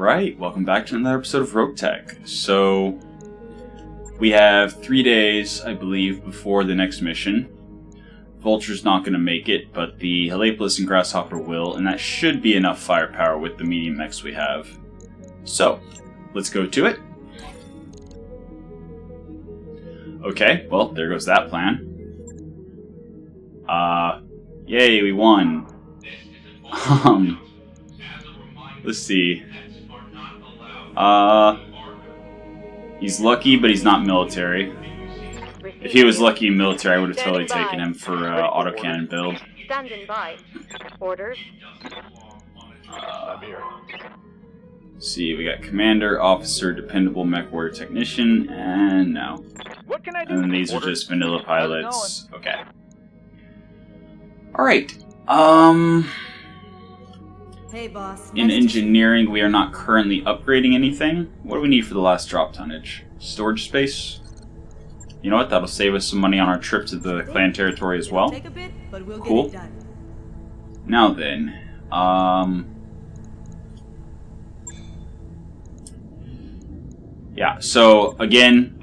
Alright, welcome back to another episode of Roguetech. So, we have 3 days, I believe, before the next mission. Vulture's not going to make it, but the Helepolis and Grasshopper will, and that should be enough firepower with the medium mechs we have. So, let's go to it. Okay, well, there goes that plan. Yay, we won. Let's see. He's lucky, but he's not military. If he was lucky in military, I would have totally taken him for autocannon build. Standing by. Orders. Let's see, we got commander, officer, dependable mech warrior technician, and no. What can I do? And then these are just vanilla pilots. Okay. Alright. Hey, boss. In engineering, we are not currently upgrading anything. What do we need for the last drop tonnage? Storage space? You know what? That'll save us some money on our trip to the clan territory as well. Take a bit, but we'll Cool. get it done. Now then, yeah, so again,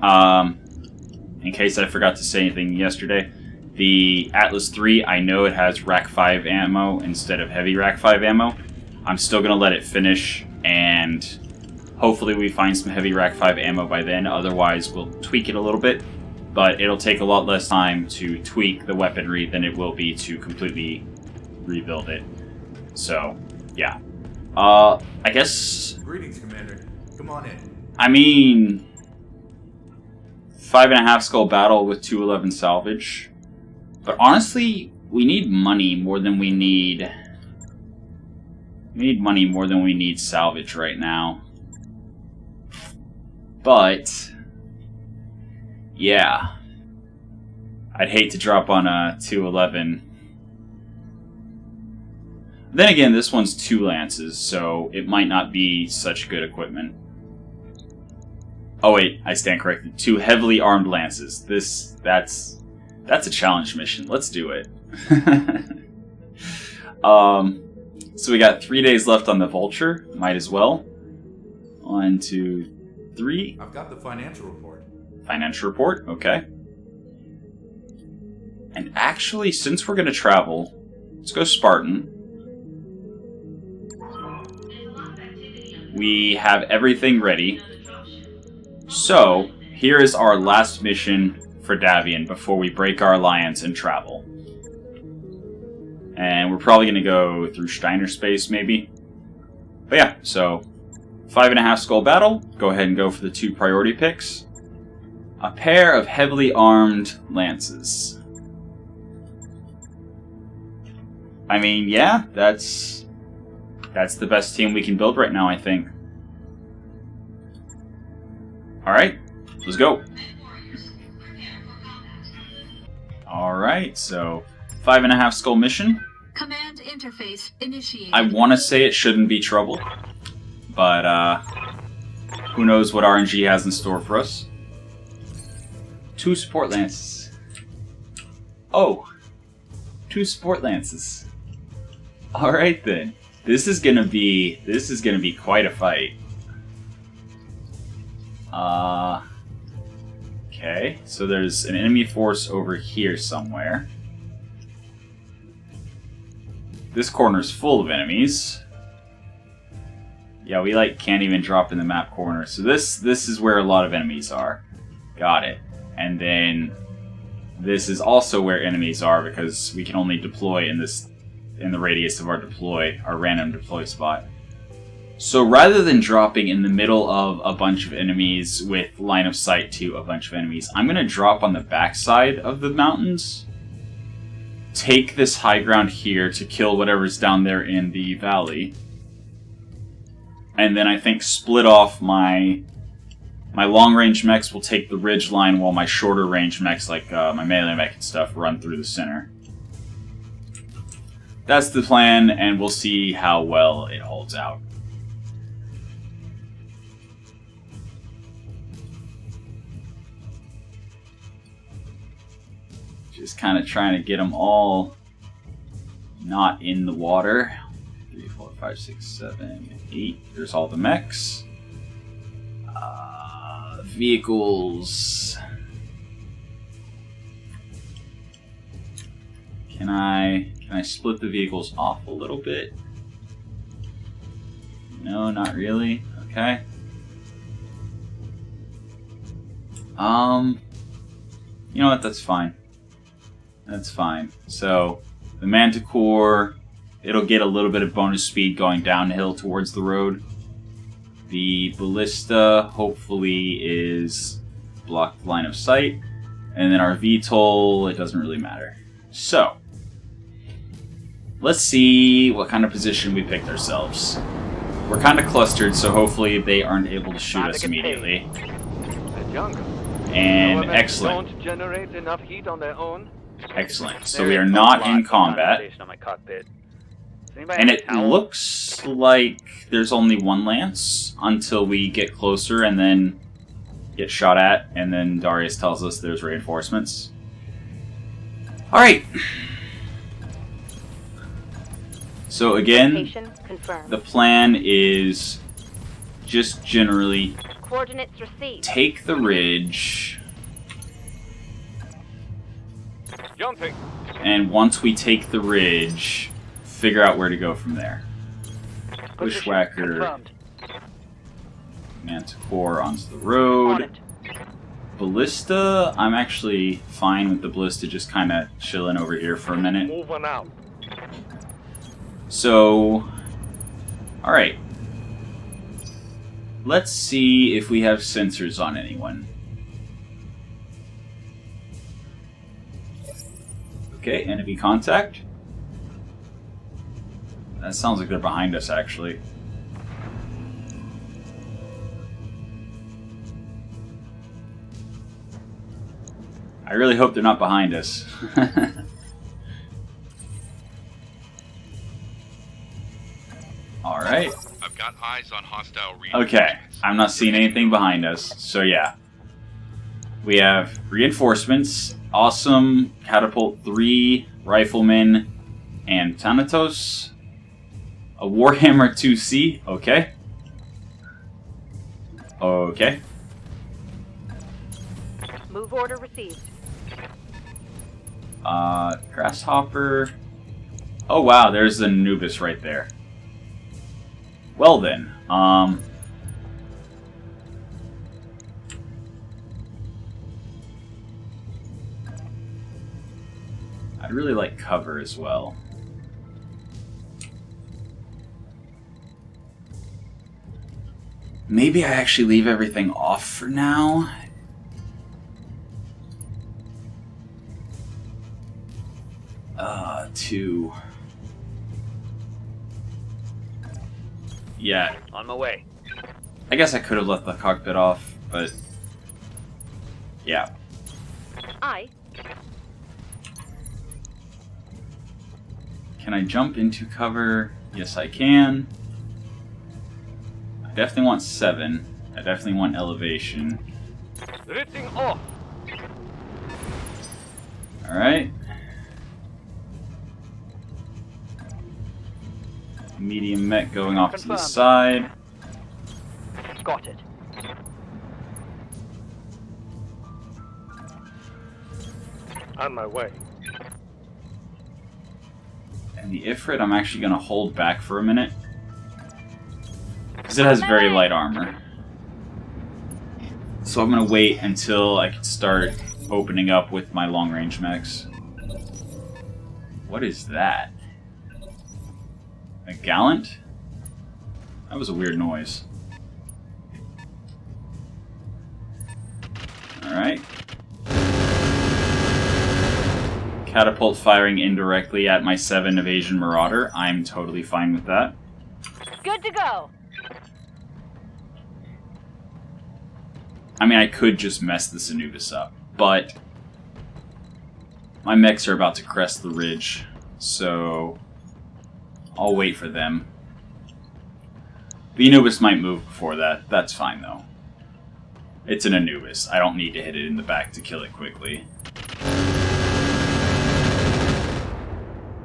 in case I forgot to say anything yesterday, the Atlas 3, I know it has Rack 5 ammo instead of heavy Rack 5 ammo. I'm still going to let it finish, and hopefully we find some heavy Rack 5 ammo by then. Otherwise, we'll tweak it a little bit, but it'll take a lot less time to tweak the weaponry than it will be to completely rebuild it. So, yeah. I guess... Greetings, Commander. Come on in. I mean... 5.5 skull battle with 211 salvage. But honestly, we need money more than we need... We need money more than we need salvage right now. But... yeah. I'd hate to drop on a 211. Then again, this one's 2 lances, so it might not be such good equipment. Oh wait, I stand corrected. 2 heavily armed lances. That's a challenge mission. Let's do it. So we got 3 days left on the Vulture. Might as well. 1, 2, 3. I've got the financial report. Financial report, okay. And actually, since we're going to travel, let's go Spartan. We have everything ready. So, here is our last mission for Davion before we break our alliance and travel. And we're probably going to go through Steiner space, maybe. But yeah, so 5.5 skull battle. Go ahead and go for the 2 priority picks. A pair of heavily armed lances. I mean, yeah, that's the best team we can build right now, I think. Alright, let's go. Alright, so 5.5 skull mission. Command interface initiated. I want to say it shouldn't be trouble, but who knows what RNG has in store for us. 2 support lances. Oh, 2 support lances. Alright then. This is gonna be quite a fight. Okay, so there's an enemy force over here somewhere. This corner's full of enemies. Yeah, we can't even drop in the map corner. So this is where a lot of enemies are. Got it. And then this is also where enemies are because we can only deploy in the radius of our random deploy spot. So rather than dropping in the middle of a bunch of enemies with line of sight to a bunch of enemies, I'm going to drop on the backside of the mountains. Take this high ground here to kill whatever's down there in the valley. And then I think split off my long-range mechs will take the ridge line while my shorter-range mechs, like my melee mech and stuff, run through the center. That's the plan, and we'll see how well it holds out. Just kind of trying to get them all not in the water. 3, 4, 5, 6, 7, 8. There's all the mechs. Vehicles. Can I split the vehicles off a little bit? No, not really. Okay. You know what? That's fine. That's fine. So the Manticore, it'll get a little bit of bonus speed going downhill towards the road. The Ballista hopefully is blocked line of sight, and then our VTOL, it doesn't really matter. So let's see what kind of position we picked ourselves. We're kind of clustered, so hopefully they aren't able to shoot us immediately. And excellent. Don't generate enough heat on their own. Excellent. So we are not in combat. And it looks like there's only one lance until we get closer and then get shot at, and then Darius tells us there's reinforcements. Alright. So again, Location confirmed. the plan is just generally Coordinates received. take the ridge, Jumping. and once we take the ridge, figure out where to go from there. Bushwhacker, Confirmed. Manticore onto the On road. it. Ballista, I'm actually fine with the Ballista just kind of chilling over here for a minute. Moving out. So, alright. Let's see if we have sensors on anyone. Okay, enemy contact. That sounds like they're behind us, actually. I really hope they're not behind us. Alright. I've got eyes on hostile Okay, I'm not seeing anything behind us, so yeah. We have reinforcements, awesome catapult 3, riflemen, and Thanatos. A Warhammer 2C, okay. Okay. Move order received. Grasshopper. Oh wow, there's the Anubis right there. Well then, I'd really like cover as well. Maybe I actually leave everything off for now. To... Yeah. On my way. I guess I could have left the cockpit off, but... Yeah. Aye. Can I jump into cover? Yes, I can. I definitely want 7. I definitely want elevation. Ripping off. Alright. Medium mech going off to the Confirmed. side. Got it. On my way. And the Ifrit, I'm actually going to hold back for a minute. Because it has very light armor. So I'm going to wait until I can start opening up with my long-range mechs. What is that? A Gallant? That was a weird noise. Alright. Catapult firing indirectly at my 7 Evasion Marauder. I'm totally fine with that. Good to go. I mean, I could just mess this Anubis up, but my mechs are about to crest the ridge, so I'll wait for them. The Anubis might move before that. That's fine, though. It's an Anubis. I don't need to hit it in the back to kill it quickly.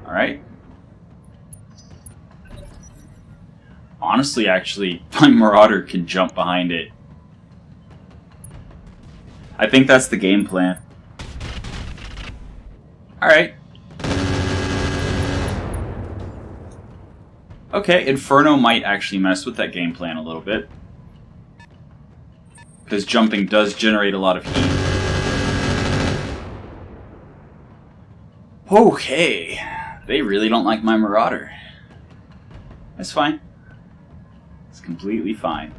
Alright. Honestly, actually, my Marauder can jump behind it. I think that's the game plan. Alright. Okay, Inferno might actually mess with that game plan a little bit. Because jumping does generate a lot of heat. Okay. They really don't like my Marauder. That's fine. It's completely fine.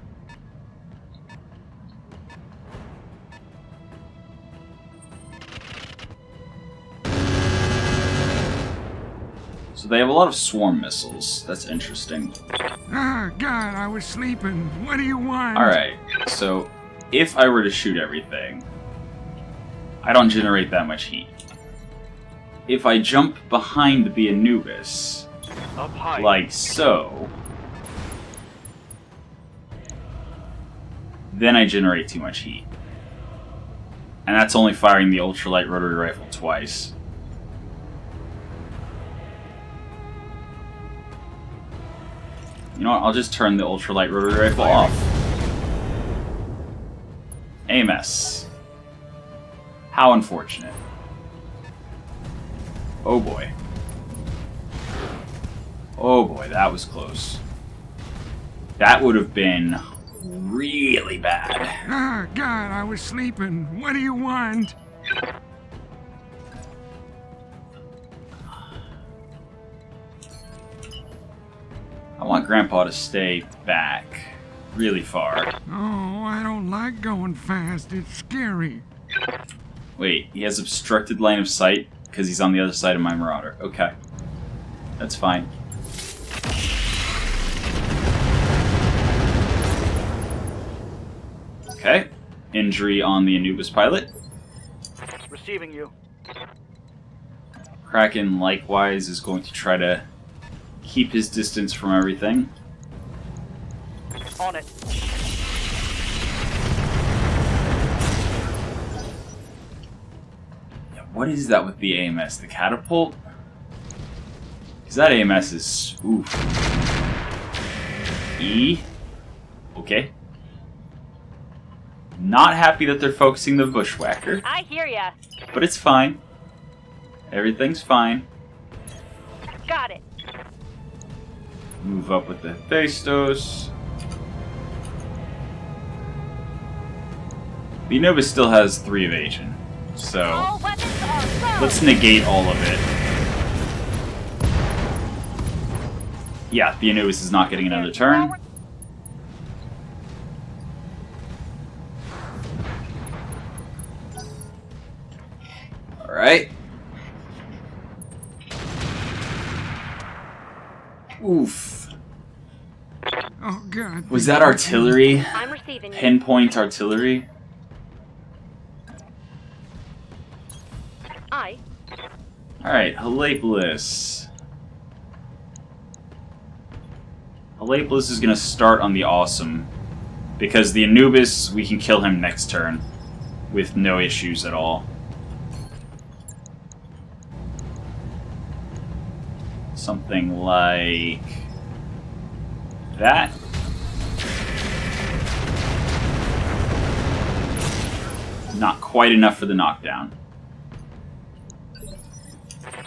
So they have a lot of swarm missiles. That's interesting. Ah, God, I was sleeping. What do you want? Alright, so if I were to shoot everything, I don't generate that much heat. If I jump behind the Anubis, Up high. like so, then I generate too much heat. And that's only firing the ultralight rotary rifle twice. You know what, I'll just turn the ultralight rotary rifle off. AMS. How unfortunate. Oh boy. Oh boy, that was close. That would have been really bad. Ah, God, I was sleeping. What do you want? I want Grandpa to stay back really far. Oh, I don't like going fast. It's scary. Wait, he has obstructed line of sight because he's on the other side of my Marauder. Okay. That's fine. Okay. Injury on the Anubis pilot. Receiving you. Kraken, likewise, is going to try to keep his distance from everything. On it. Yeah, what is that with the AMS? The catapult? Because that AMS is... oof. E? Okay. Not happy that they're focusing the Bushwhacker, I hear ya. but it's fine. Everything's fine. Got it. Move up with the Hephaestos. The Anubis still has 3 evasion, so All weapons are go. let's negate all of it. Yeah, the Anubis is not getting another turn. Alright. Oof. Oh, God. Was that artillery? I'm receiving you. Pinpoint artillery? I. Alright, Helepolis. Helepolis is going to start on the Awesome. Because the Anubis, we can kill him next turn. With no issues at all. Something like... that. Not quite enough for the knockdown.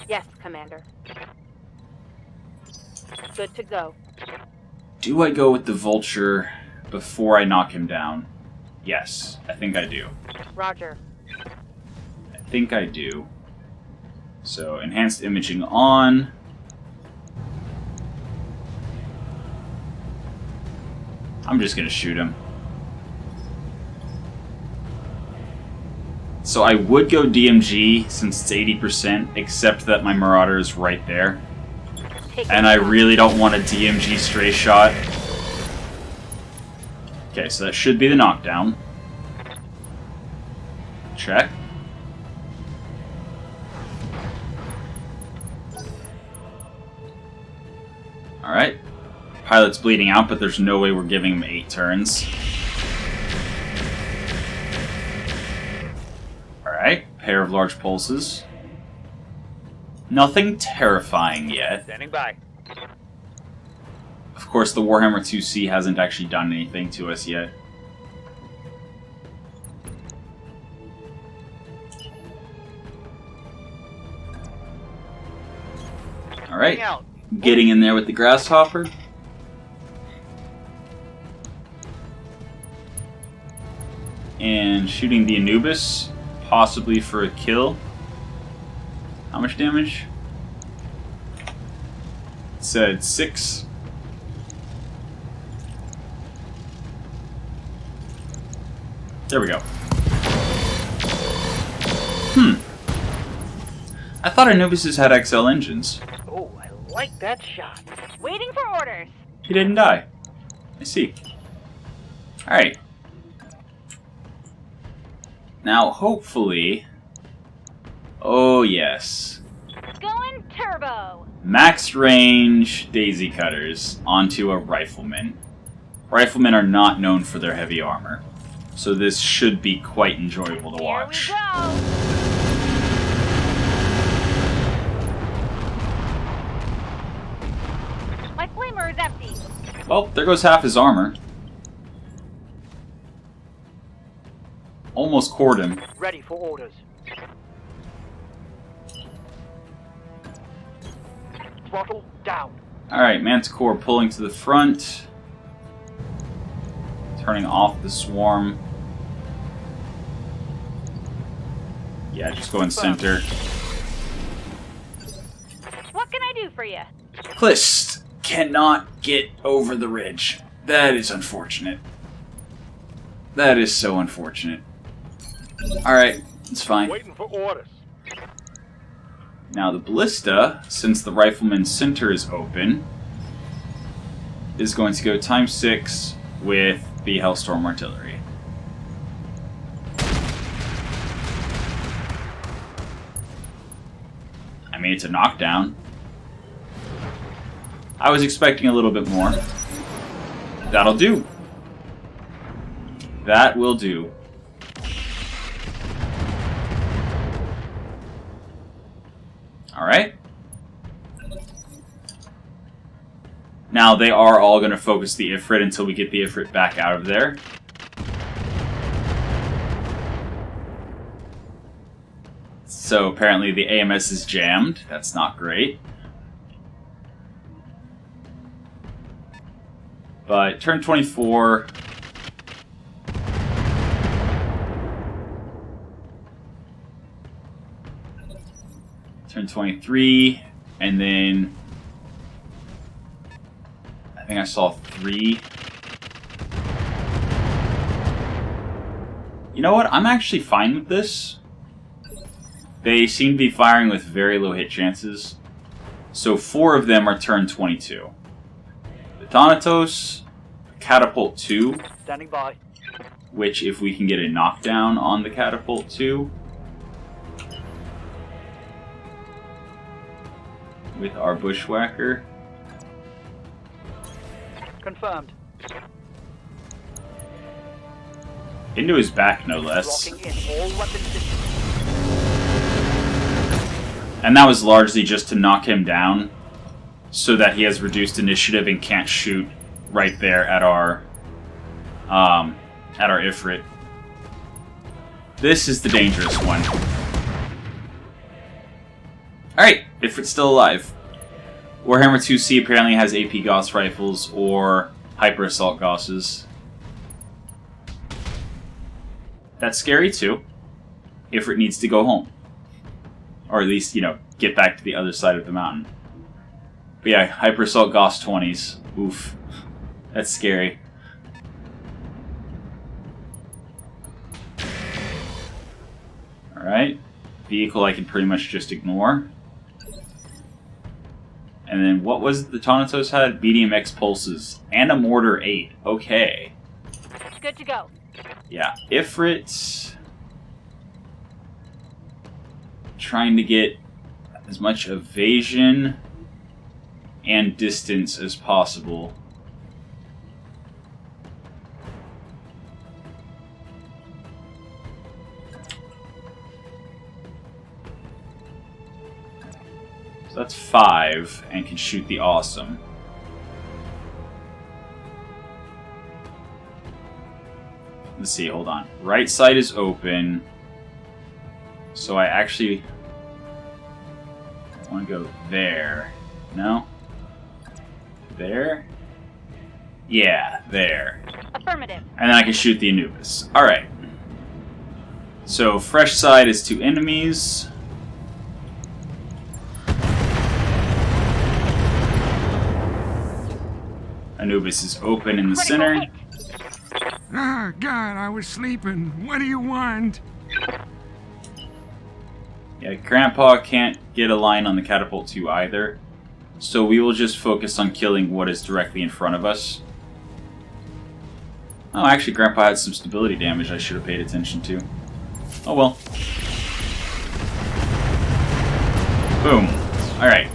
Yes, Commander. Good to go. Do I go with the Vulture before I knock him down? Yes, I think I do. Roger. I think I do. So, enhanced imaging on. I'm just gonna shoot him. So I would go DMG since it's 80%, except that my Marauder is right there. Take And it. I really don't want a DMG stray shot. Okay, so that should be the knockdown. Check. Alright. Pilot's bleeding out, but there's no way we're giving him 8 turns. Alright, pair of large pulses. Nothing terrifying yet. Standing by. Of course, the Warhammer 2C hasn't actually done anything to us yet. Alright, getting in there with the Grasshopper. And shooting the Anubis, possibly for a kill. How much damage? It said 6. There we go. I thought Anubises had XL engines. Oh, I like that shot. Waiting for orders. He didn't die. I see. Alright. Now, hopefully... Oh, yes. Going turbo. Max range daisy cutters onto a rifleman. Riflemen are not known for their heavy armor, so this should be quite enjoyable to watch. Here we go. My flamer is empty. Well, there goes half his armor. Almost cored him. Ready for orders. Throttle down. Alright, Manticore pulling to the front. Turning off the swarm. Yeah, just go in center. What can I do for you? Klist cannot get over the ridge. That is unfortunate. That is so unfortunate. Alright, it's fine. Waiting for orders. Now the Ballista, since the Rifleman's center is open, is going to go ×6 with the Hellstorm Artillery. I mean, it's a knockdown. I was expecting a little bit more. That'll do. That will do. Alright. Now they are all going to focus the Ifrit until we get the Ifrit back out of there. So apparently the AMS is jammed. That's not great. But turn 24... Turn 23, and then I think I saw 3. You know what? I'm actually fine with this. They seem to be firing with very low hit chances. So 4 of them are turn 22. The Thanatos, Catapult 2, Standing by. which if we can get a knockdown on the Catapult 2, with our Bushwhacker. Confirmed. Into his back, no less. Locking in all weapon systems. And that was largely just to knock him down, so that he has reduced initiative and can't shoot right there at our Ifrit. This is the dangerous one. Alright, Ifrit's still alive. Warhammer 2C apparently has AP Gauss rifles or Hyper Assault Gausses. That's scary too. Ifrit needs to go home. Or at least, you know, get back to the other side of the mountain. But yeah, Hyper Assault Gauss 20s. Oof. That's scary. Alright. Vehicle I can pretty much just ignore. And then what was it the Thanatos had? BDMX pulses. And a Mortar 8. Okay. Good to go. Yeah. Ifrit... trying to get as much evasion and distance as possible. So that's 5 and can shoot the Awesome. let's see, hold on. Right side is open. So I actually want to go there. No? There? Yeah, there. Affirmative. And then I can shoot the Anubis. Alright. So, fresh side is 2 enemies. Anubis is open in the Critical center. hit. Ah, God, I was sleeping. What do you want? Yeah, Grandpa can't get a line on the catapult 2 either. So we will just focus on killing what is directly in front of us. Oh, actually, Grandpa had some stability damage I should have paid attention to. Oh well. Boom. Alright.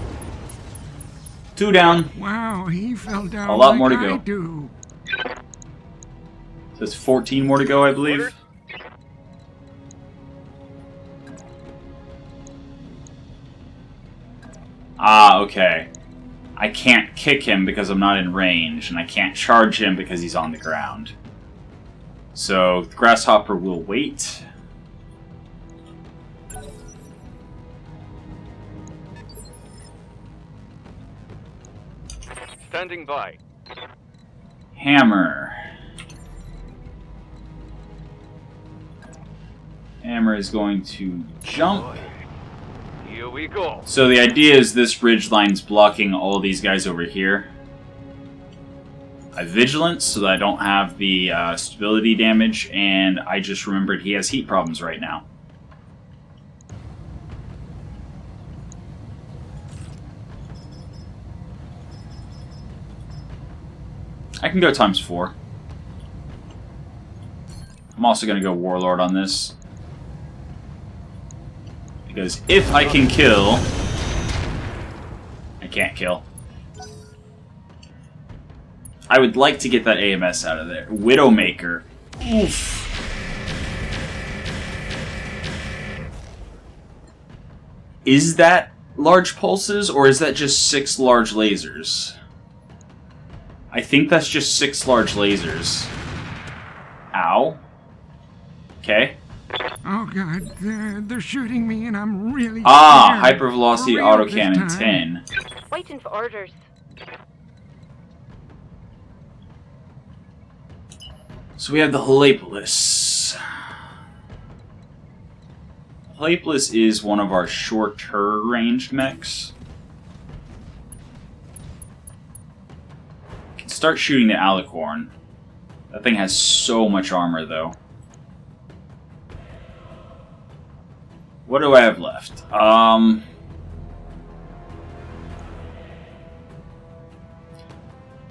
2 down. Wow, he fell down A lot like more to I go. do. There's 14 more to go, I believe. Orders? Ah, okay. I can't kick him because I'm not in range, and I can't charge him because he's on the ground. So, the Grasshopper will wait. Standing by. Hammer. Hammer is going to jump. Here we go. So the idea is this ridge line's blocking all these guys over here. I have Vigilance so that I don't have the stability damage, and I just remembered he has heat problems right now. I can go ×4. I'm also going to go Warlord on this. Because if I can kill... I can't kill. I would like to get that AMS out of there. Widowmaker. Oof. Is that large pulses, or is that just 6 large lasers? I think that's just 6 large lasers. Ow. Okay. Oh, God, they're shooting me, and I'm really Ah, scared. hypervelocity For real this autocannon time. 10. Waiting for orders. So we have the Helepolis. Helepolis is one of our shorter ranged mechs. Can start shooting the Alicorn. That thing has so much armor, though. What do I have left?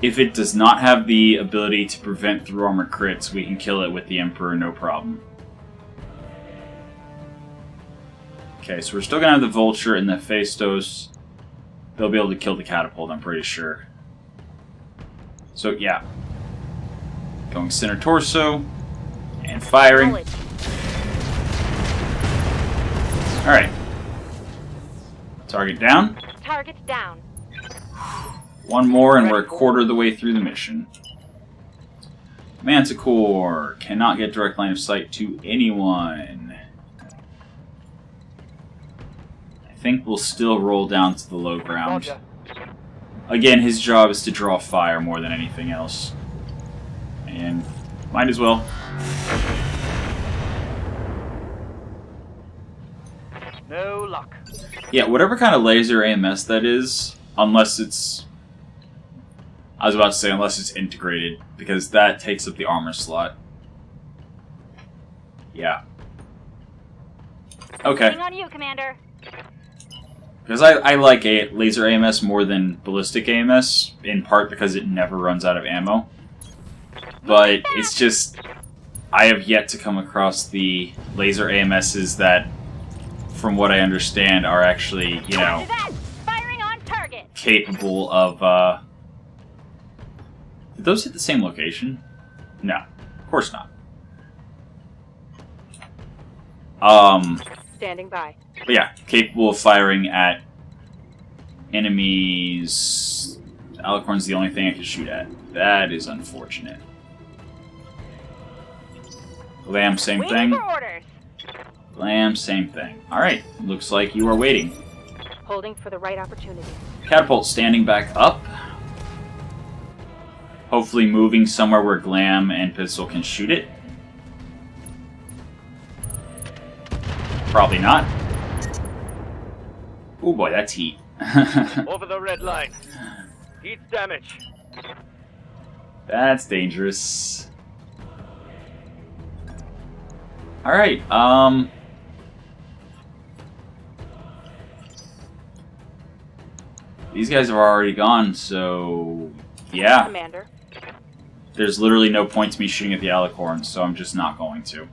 If it does not have the ability to prevent through armor crits, we can kill it with the Emperor, no problem. Okay, so we're still gonna have the Vulture and the Hephaestos. They'll be able to kill the catapult, I'm pretty sure. So yeah. Going center torso. And firing. Solid. Alright. Target down. Target down. One more and we're a quarter of the way through the mission. Manticore cannot get direct line of sight to anyone. I think we'll still roll down to the low ground. Roger. Again, his job is to draw fire more than anything else. And might as well. No luck. Yeah, whatever kind of laser AMS that is, unless it's... I was about to say, unless it's integrated, because that takes up the armor slot. Yeah. Okay. Waiting on you, Commander. Because I like laser AMS more than ballistic AMS, in part because it never runs out of ammo. But it's just... I have yet to come across the laser AMSs that, from what I understand, are actually, you know, Roger that. Firing on target. capable of, Did those hit the same location? No. Of course not. Standing by. But yeah, capable of firing at enemies. Alicorn's the only thing I can shoot at. That is unfortunate. Glam, same Waiting thing. for orders. Glam, same thing. Alright, looks like you are waiting. Holding for the right opportunity. Catapult standing back up. Hopefully moving somewhere where Glam and Pistol can shoot it. Probably not. Oh boy, that's heat. Over the red line. Heat damage. That's dangerous. Alright, these guys have already gone, so yeah. Commander. There's literally no point to me shooting at the alicorn, so I'm just not going to.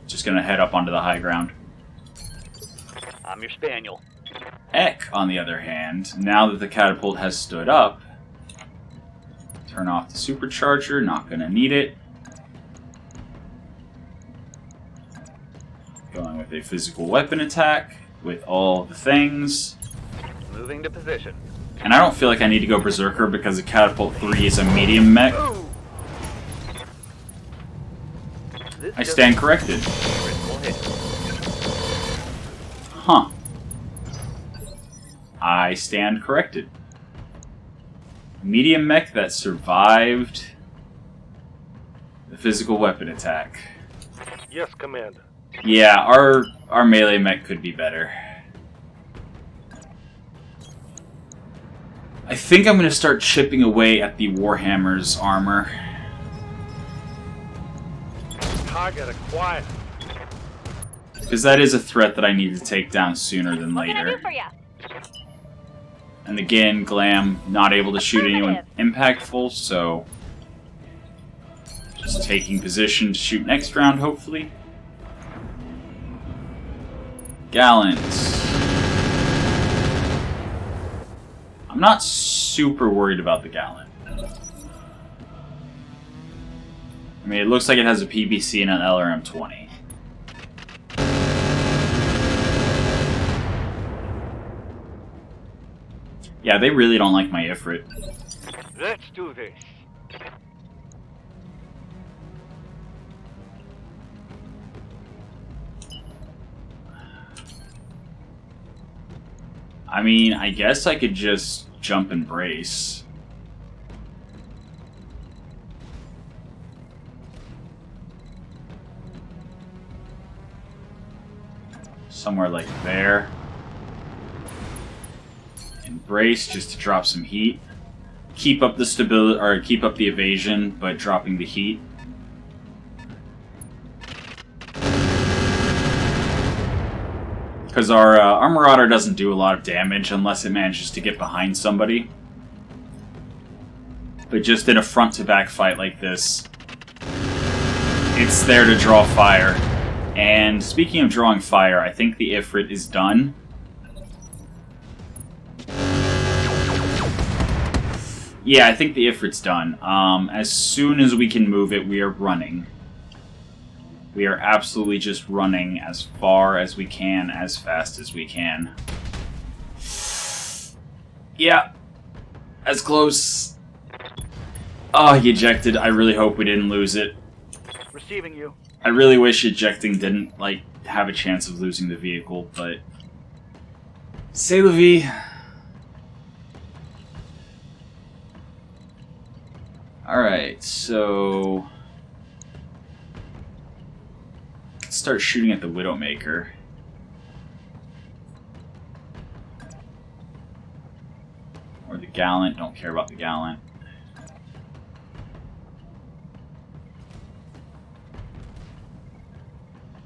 Just gonna head up onto the high ground. I'm your spaniel. Eck, on the other hand, now that the catapult has stood up, turn off the supercharger, not gonna need it. Going with a physical weapon attack with all the things. Moving to position. And I don't feel like I need to go Berserker because the Catapult 3 is a medium mech. I stand corrected. Huh. I stand corrected. Medium mech that survived the physical weapon attack. Yes, Commander. Yeah, our melee mech could be better. I think I'm going to start chipping away at the Warhammer's armor. Target acquired. Because that is a threat that I need to take down sooner than What can I do later. for you? And again, Glam not able to shoot anyone impactful, so just taking position to shoot next round, hopefully. Gallant. I'm not super worried about the Gallant. I mean, it looks like it has a PBC and an LRM-20. Yeah, they really don't like my Ifrit. Let's do this. I mean, I guess I could just jump and brace. Somewhere like there. And brace just to drop some heat. Keep up the stability, or keep up the evasion, but dropping the heat. Because our Marauder doesn't do a lot of damage unless it manages to get behind somebody. But just in a front-to-back fight like this, it's there to draw fire. And speaking of drawing fire, I think the Ifrit is done. Yeah, I think the Ifrit's done. As soon as we can move it, we are running. We are absolutely just running as far as we can, as fast as we can. Yeah. As close. Oh, he ejected. I really hope we didn't lose it. Receiving you. I really wish ejecting didn't, like, have a chance of losing the vehicle, but... C'est la vie. Alright, so... let's start shooting at the Widowmaker. Or the Gallant. Don't care about the Gallant.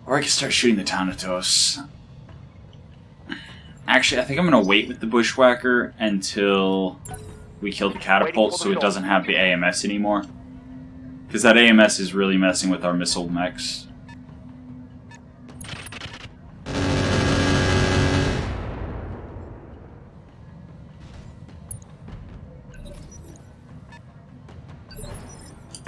Or I can start shooting the Thanatos. Actually, I think I'm going to wait with the Bushwhacker until we kill the Catapult so it doesn't have the AMS anymore. Because that AMS is really messing with our missile mechs.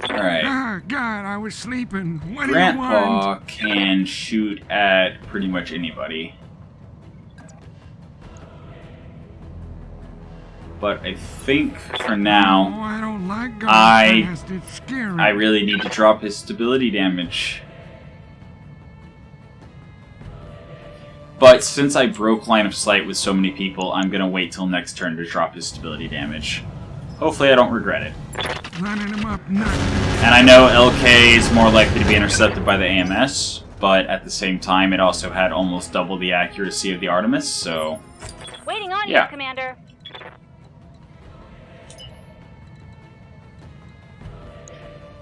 Alright. Ah, God, I was sleeping. What do you want? Grandpa can shoot at pretty much anybody. But I think for Oh, now, I don't like going I- fast. It's scary. I really need to drop his stability damage. But since I broke line of sight with so many people, I'm gonna wait till next turn to drop his stability damage. Hopefully I don't regret it. Lining him up next. And I know LK is more likely to be intercepted by the AMS, but at the same time it also had almost double the accuracy of the Artemis, so... Waiting on Yeah. you, Commander.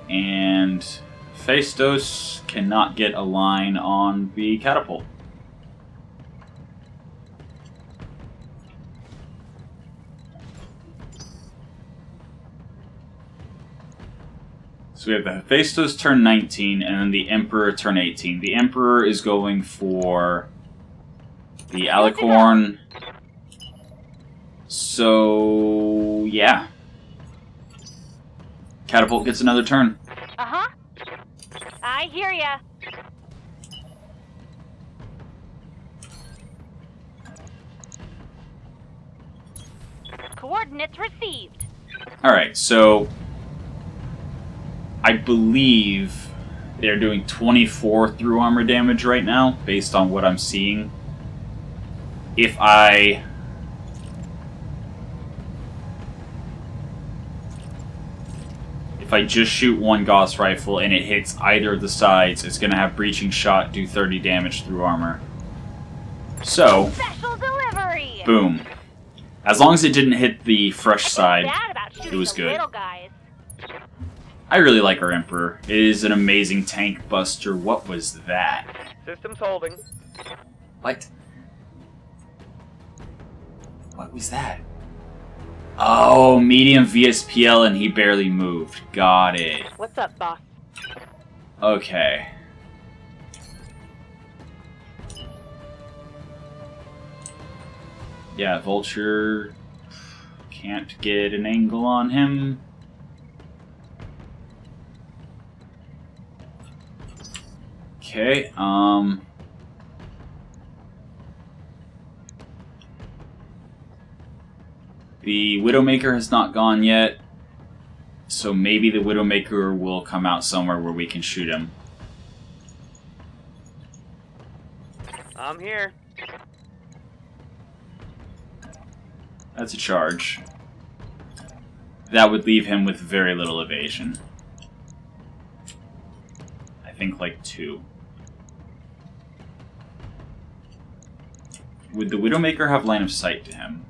And Phaestos cannot get a line on the catapult. So we have the Hephaestus turn 19, and then the Emperor turn 18. The Emperor is going for the Alicorn. So, yeah. Catapult gets another turn. Uh-huh. I hear ya. Coordinates received. Alright, so I believe they're doing 24 through armor damage right now, based on what I'm seeing. If I just shoot one Gauss rifle and it hits either of the sides, it's going to have breaching shot, do 30 damage through armor. So, Special delivery. boom. As long as it didn't hit the fresh side, Bad about shooting it was the good. little guys. I really like our Emperor. It is an amazing tank buster. What was that? Systems holding. What? What was that? Oh, medium VSPL and he barely moved. Got it. What's up, boss? Okay. Yeah, Vulture can't get an angle on him. Okay, the Widowmaker has not gone yet, so maybe the Widowmaker will come out somewhere where we can shoot him. I'm here. That's a charge. That would leave him with very little evasion. I think like 2. Would the Widowmaker have line of sight to him?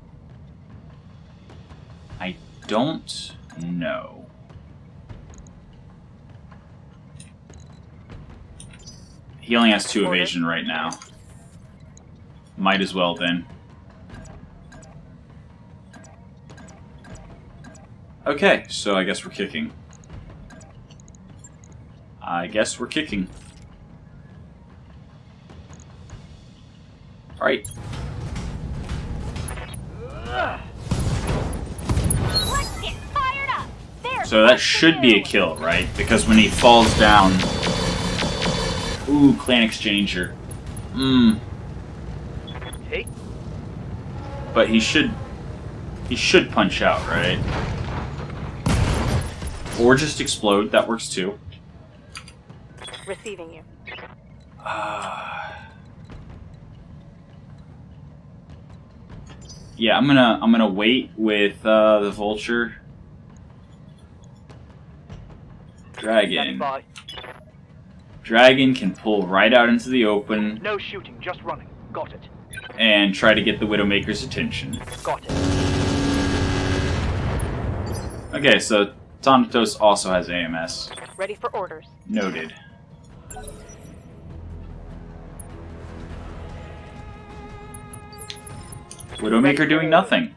I don't know. He only has 2 evasion right now. Might as well then. Okay, so I guess we're kicking. Alright. Let's get fired up. There. So that should be a kill, right? Because when he falls down... Ooh, Clan Exchanger. Hey. But he should punch out, right? Or just explode, that works too. Receiving you. Yeah, I'm gonna wait with the Vulture. Standing Dragon. by. Dragon can pull right out into the open No shooting, just running. Got it. and try to get the Widowmaker's attention. Got it. Okay, so Thanatos also has AMS. Ready for orders. Noted. Widowmaker doing nothing.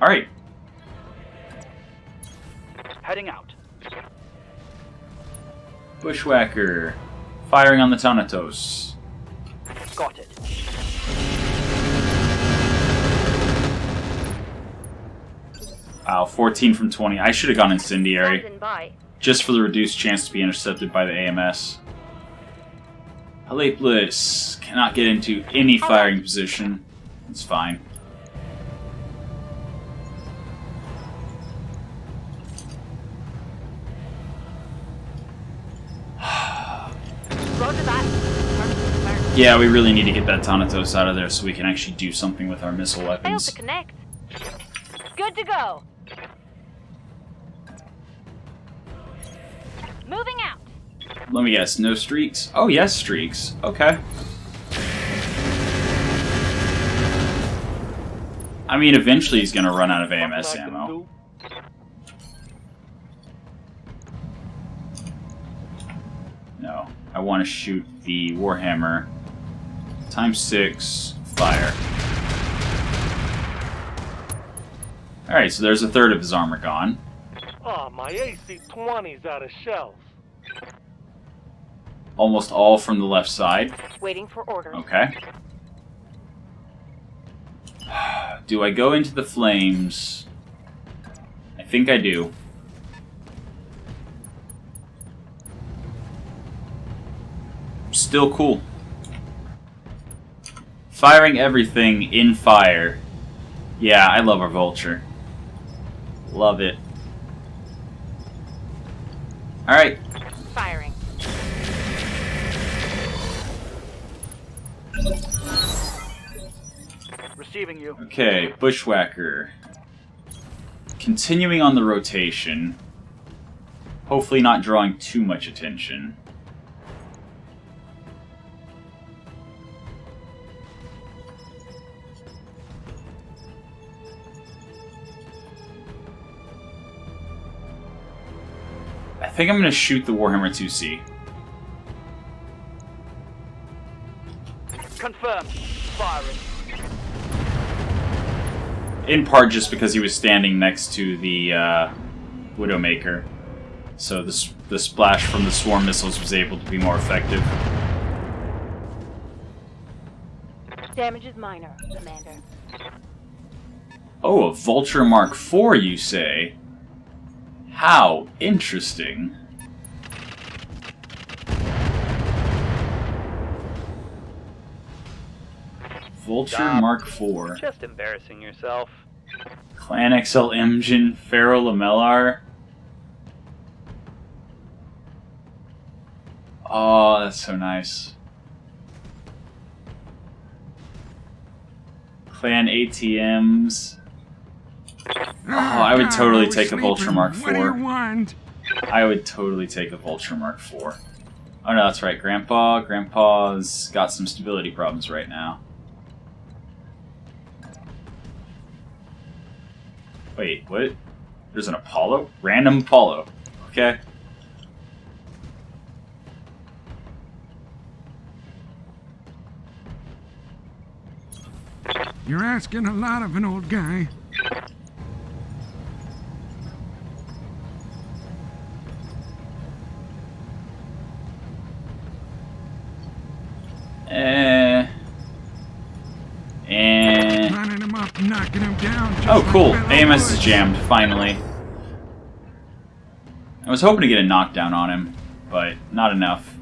Alright. Heading out. Bushwhacker. Firing on the Thanatos. Got it. Wow, 14 from 20. I should have gone Incendiary. Standing by. Just for the reduced chance to be intercepted by the AMS. Halaplis cannot get into any firing position. It's fine. Yeah, we really need to get that Thanatos out of there so we can actually do something with our missile Failed weapons. to connect. Good to go. Moving out. Let me guess, no streaks? Oh, yes, streaks. Okay. I mean, eventually he's gonna run out of AMS ammo. No, I want to shoot the Warhammer. ×6, fire. Alright, so there's a third of his armor gone. Oh, my AC-20's out of shells. Almost all from the left side. Waiting for orders. Okay. Do I go into the flames? I think I do. Still cool. Firing everything in fire. Yeah, I love our vulture. Love it. Alright. Firing. Receiving you. Okay, Bushwhacker. Continuing on the rotation. Hopefully not drawing too much attention. I think I'm going to shoot the Warhammer 2C. Confirmed. Firing. In part just because he was standing next to the Widowmaker. So the splash from the swarm missiles was able to be more effective. Damage is minor, Commander. Oh, a Vulture Mark IV, you say? How interesting. Vulture Stop. Mark IV. Just embarrassing yourself. Clan XL Engine, Pharaoh Lamellar. Oh, that's so nice. Clan ATMs. Oh, I would totally take a Vulture Mark IV. What do you want? I would totally take a Vulture Mark IV. Oh no, that's right, Grandpa. Grandpa's got some stability problems right now. Wait, what? There's an Apollo? Random Apollo. Okay. You're asking a lot of an old guy. And... Running him up, knocking him down. just Oh, like cool. Battletech. AMS is jammed, finally. I was hoping to get a knockdown on him, but not enough.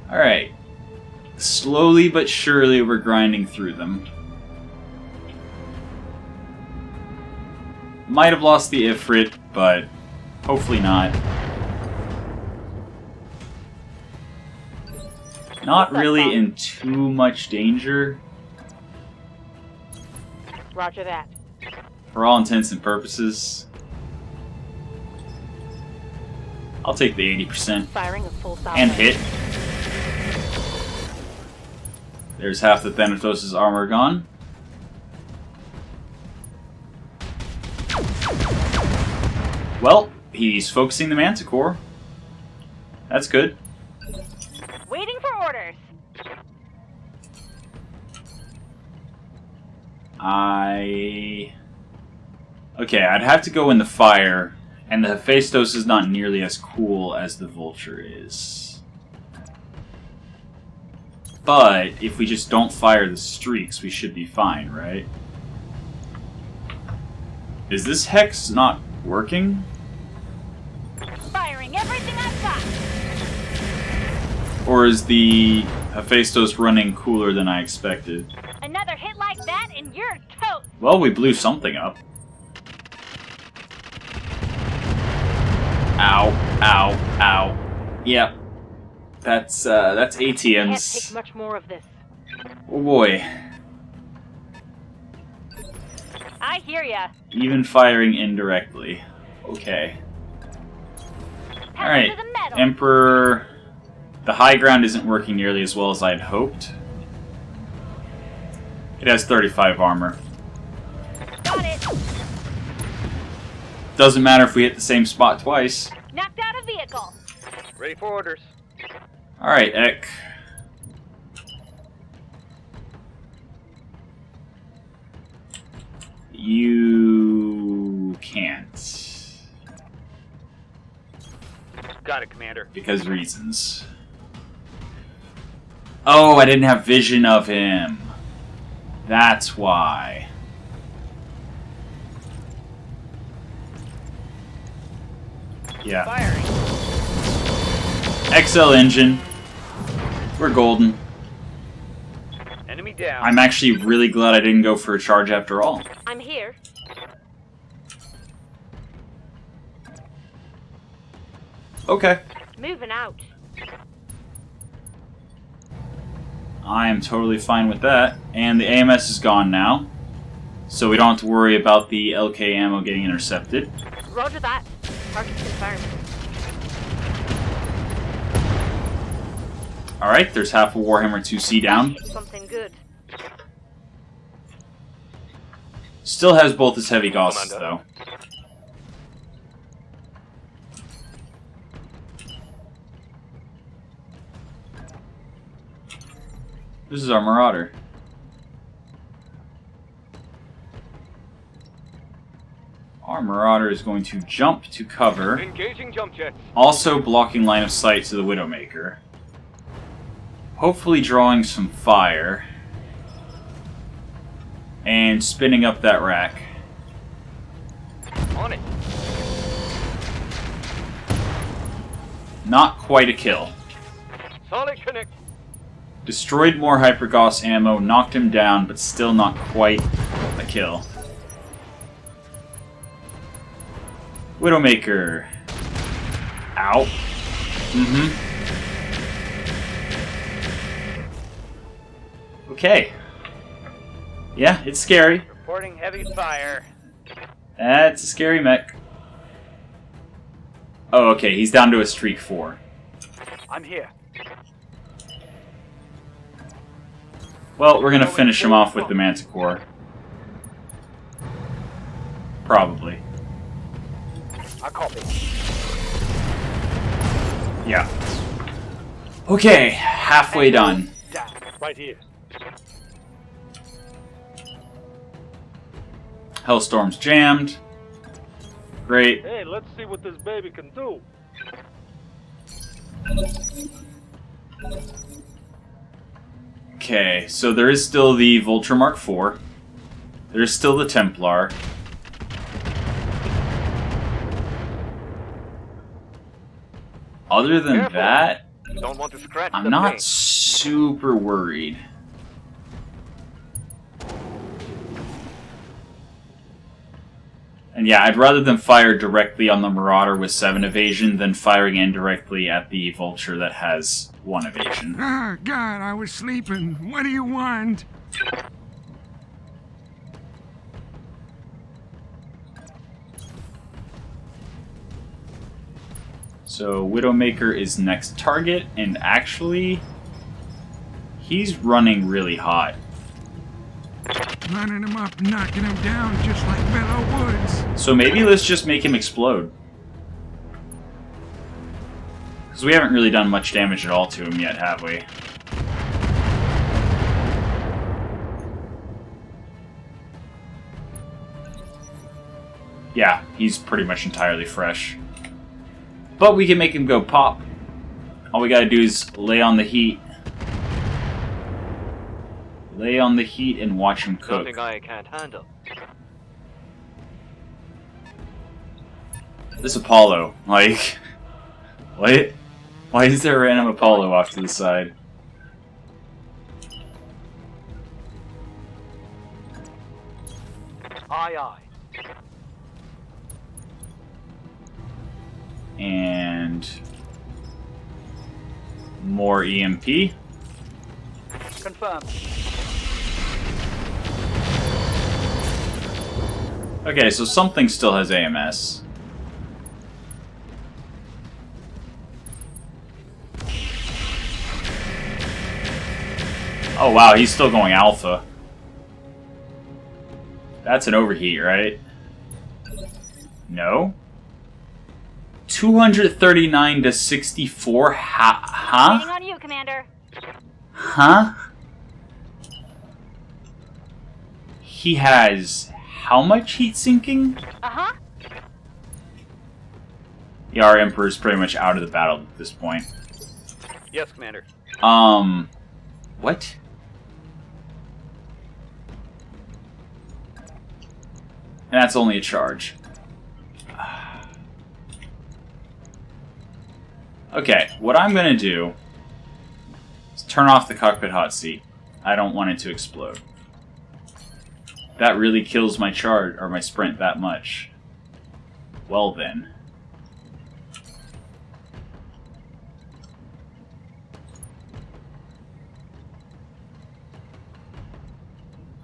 Alright. Slowly but surely we're grinding through them. Might have lost the Ifrit, but hopefully not. Not really in too much danger. Roger that. For all intents and purposes. I'll take the 80%. Firing a full solid. And hit. There's half the Thanatos' armor gone. Well, he's focusing the Manticore. That's good. Waiting for orders. Okay, I'd have to go in the fire, and the Hephaestus is not nearly as cool as the Vulture is. But, if we just don't fire the streaks, we should be fine, right? Is this Hex not working? Firing everything I've got. Or is the Hephaestus running cooler than I expected? Another hit like that and you're toast. Well, we blew something up. Ow, ow, ow. Yep. That's Can't take ATMs. much more of this. Oh boy. I hear ya. Even firing indirectly. Okay. Alright. To the metal. Emperor. The high ground isn't working nearly as well as I had hoped. It has 35 armor. Got it. Doesn't matter if we hit the same spot twice. Knocked out a vehicle. Ready for orders. Alright, Ek. You can't. Got it, Commander. Because reasons. Oh, I didn't have vision of him. That's why. Yeah. Firing. XL engine. We're golden. Enemy down. I'm actually really glad I didn't go for a charge after all. I'm here. Okay. Moving out. I am totally fine with that. And the AMS is gone now. So we don't have to worry about the LK ammo getting intercepted. Roger that. Target confirmed. Alright, there's half a Warhammer 2C down. Something good. Still has both his heavy gauss though. This is our Marauder. Our Marauder is going to jump to cover, Engaging jump jets. also blocking line of sight to the Widowmaker. Hopefully drawing some fire. And spinning up that rack. On it. Not quite a kill. Solid connect. Destroyed more Hypergauss ammo, knocked him down, but still not quite a kill. Widowmaker. Ow. Okay. Yeah, it's scary. Reporting heavy fire. That's a scary mech. Oh, okay, he's down to a streak 4. I'm here. Well, we're gonna finish him off with the Manticore. Probably. I copy. Yeah. Okay, halfway done. Down. Right here. Hellstorm's jammed. Great. Hey, let's see what this baby can do. Okay, so there is still the Vulture Mark IV. There's still the Templar. Other than Careful. that, You don't want to scratch I'm the not paint. super worried. And yeah, I'd rather them fire directly on the Marauder with 7 evasion than firing indirectly at the Vulture that has 1 evasion. Ah, God, I was sleeping. What do you want? So Widowmaker is next target, and actually, he's running really hot. Running him up, knocking him down just like Bellow Woods. So maybe let's just make him explode. Because we haven't really done much damage at all to him yet, have we? Yeah, he's pretty much entirely fresh. But we can make him go pop. All we gotta do is lay on the heat. Lay on the heat and watch him cook. Something I can't handle. This Apollo, like... What? Why is there a random Apollo off to the side? Aye, aye. And more EMP. Confirmed. Okay, so something still has AMS. Oh wow, he's still going alpha. That's an overheat, right? No? 239 to 64? Waiting Huh? on you, Commander. Huh? He has how much heat sinking? Uh-huh. Yeah, our Emperor's pretty much out of the battle at this point. Yes, Commander. What? And that's only a charge. Okay, what I'm gonna do is turn off the cockpit hot seat. I don't want it to explode. That really kills my charge, or my sprint, that much. Well then.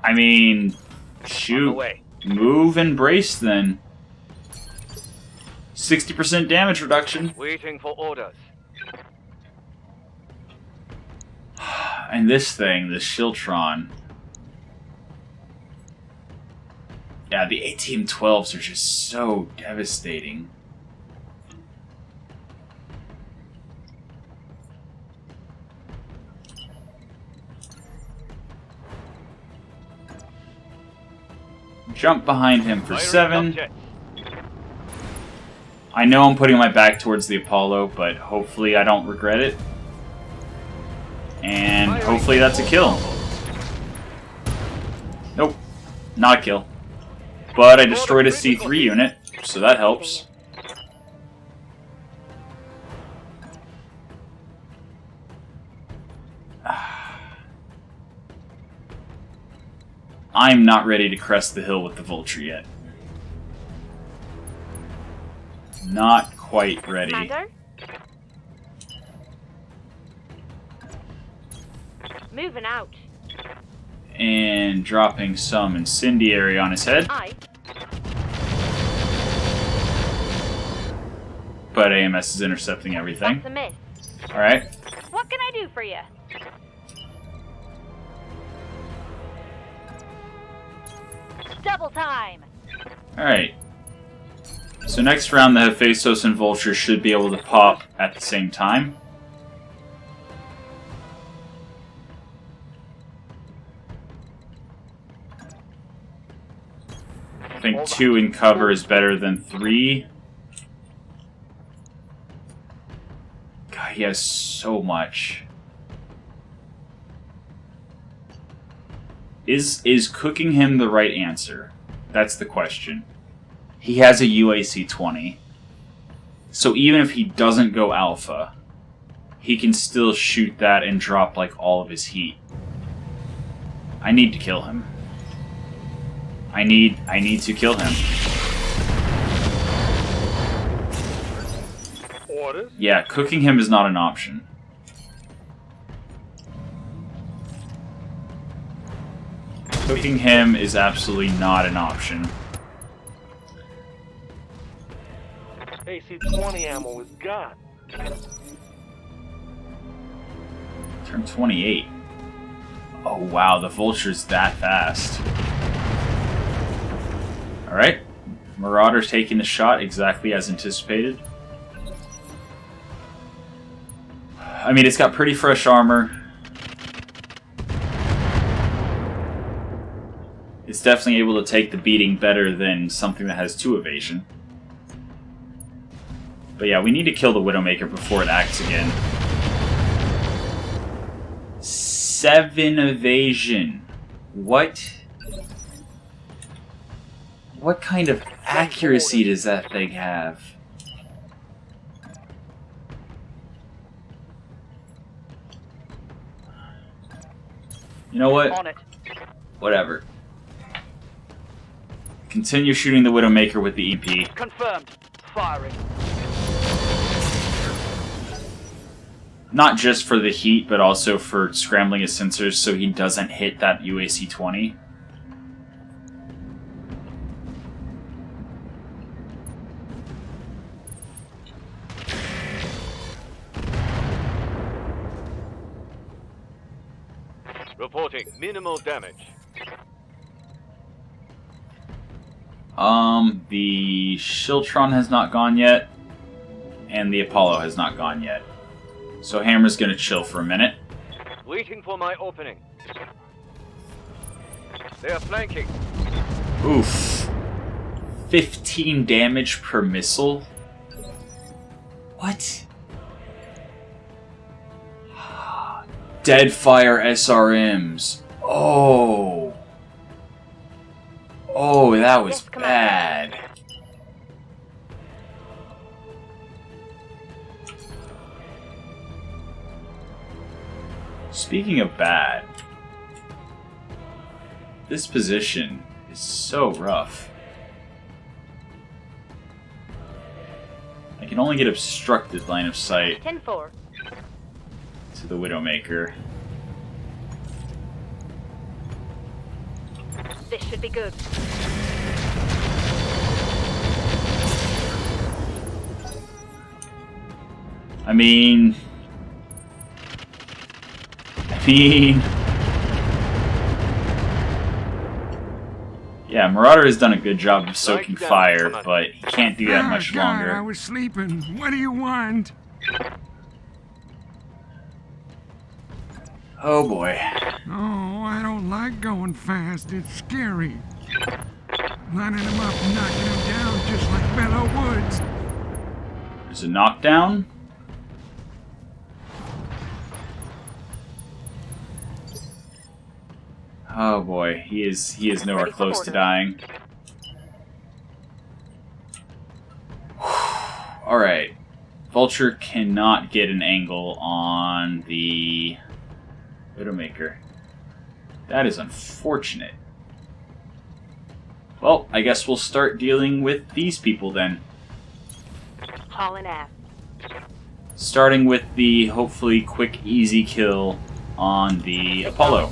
I mean, On the shoot. way. Move and brace then. 60% damage reduction. Waiting for orders. And this thing, this Shiltron. Yeah, the ATM-12s are just so devastating. Jump behind him for Firing 7. object. I know I'm putting my back towards the Apollo, but hopefully I don't regret it. And hopefully that's a kill. Nope, not a kill. But I destroyed a C3 unit, so that helps. I'm not ready to crest the hill with the Vulture yet. Not quite ready. Commander? Moving out. And dropping some incendiary on his head. Aye. But AMS is intercepting everything. That's a miss. Alright. What can I do for you? Double time. Alright. So next round the Hephaestus and Vulture should be able to pop at the same time. I think 2 in cover is better than 3. God, he has so much. Is cooking him the right answer? That's the question. He has a UAC-20. So even if he doesn't go alpha, he can still shoot that and drop like all of his heat. I need to kill him. I need to kill him. Orders. Yeah, cooking him is not an option. Cooking him is absolutely not an option. AC-20 ammo is gone. Turn 28. Oh wow, the Vulture's that fast. Alright. Marauder's taking the shot exactly as anticipated. I mean, it's got pretty fresh armor. It's definitely able to take the beating better than something that has 2 evasion. But yeah, we need to kill the Widowmaker before it acts again. 7 evasion. What? What kind of accuracy does that thing have? You know what? On it. Whatever. Continue shooting the Widowmaker with the EP. Confirmed. Firing. Not just for the heat, but also for scrambling his sensors so he doesn't hit that UAC 20. Reporting minimal damage. The Shiltron has not gone yet, and the Apollo has not gone yet. So Hammer's gonna chill for a minute. Waiting for my opening. They are flanking. Oof. 15 damage per missile? What? Deadfire SRMs. Oh. Oh, that was Yes, come on. bad. Speaking of bad, this position is so rough. I can only get obstructed line of sight 10-4. to the Widowmaker. This should be good. I mean... Yeah, Marauder has done a good job of soaking Right down, fire, come on. but he can't do that much God, I longer. was sleeping. What do you want? Oh boy. Oh, I don't like going fast. It's scary. Lining them up and knocking them down just like Bellow Woods. There's a knockdown. Oh boy, he is nowhere Ready for close to order. dying. Alright. Vulture cannot get an angle on the Widowmaker. That is unfortunate. Well, I guess we'll start dealing with these people then. Hauling ass. Starting with the hopefully quick, easy kill on the Apollo.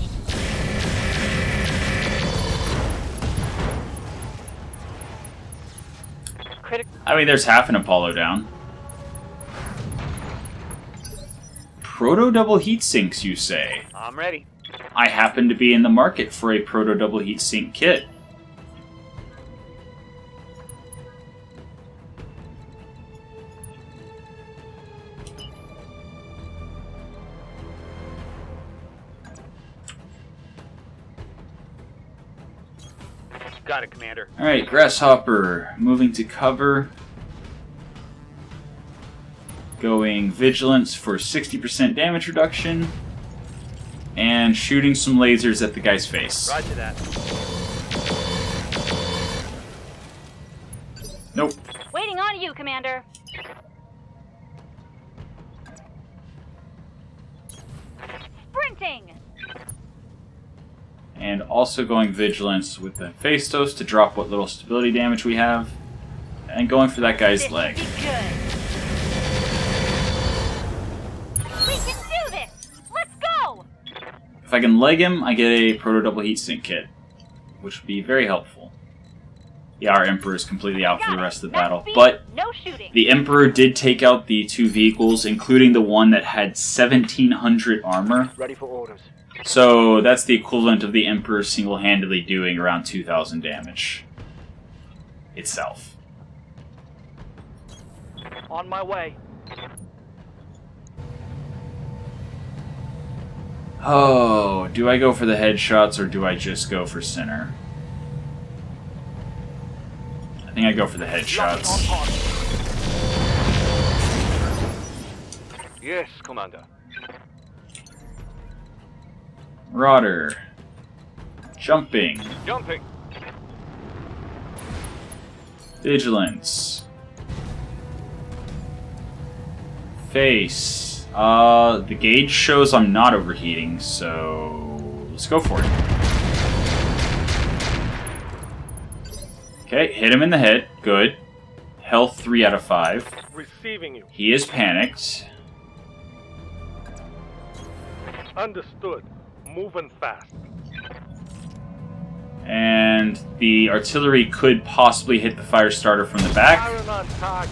I mean, there's half an Apollo down. Proto double heat sinks, you say? I'm ready. I happen to be in the market for a proto double heat sink kit. Got it, Commander. Alright, Grasshopper, moving to cover. Going Vigilance for 60% damage reduction. And shooting some lasers at the guy's face. Roger that. Nope. Waiting on you, Commander. Sprinting. And also going Vigilance with the Phaistos to drop what little stability damage we have. And going for that guy's This leg. should be good. We can do this. Let's go. If I can leg him, I get a proto double heat sink kit, which would be very helpful. Yeah, our Emperor is completely out for the rest of the battle, but no shooting. the Emperor did take out the two vehicles, including the one that had 1700 armor. Ready for orders. So that's the equivalent of the Emperor single-handedly doing around 2000 damage itself. On my way. Oh, do I go for the headshots or do I just go for center? I think I go for the headshots. Yes, Commander. Marauder. Jumping. Jumping. Vigilance. Face. The gauge shows I'm not overheating, so let's go for it. Okay, hit him in the head. Good. Health 3 out of 5. Receiving you. He is panicked. Understood. Moving fast. And the artillery could possibly hit the fire starter from the back. Firing on target.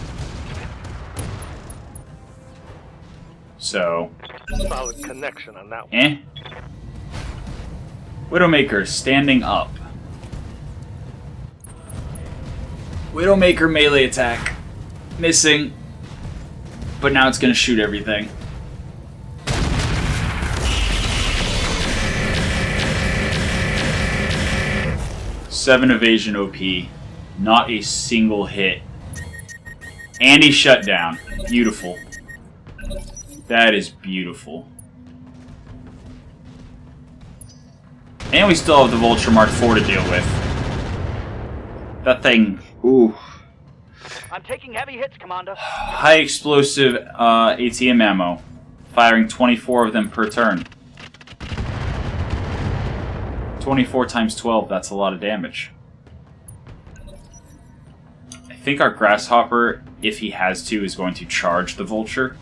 So, Solid connection on that one. eh. Widowmaker standing up. Widowmaker melee attack. Missing. But now it's going to shoot everything. Seven evasion OP. Not a single hit. And he shut down. Beautiful. That is beautiful. And we still have the Vulture Mark IV to deal with. That thing... Ooh. I'm taking heavy hits, Commander. High explosive ATM ammo. Firing 24 of them per turn. 24 times 12, that's a lot of damage. I think our Grasshopper, if he has to, is going to charge the Vulture.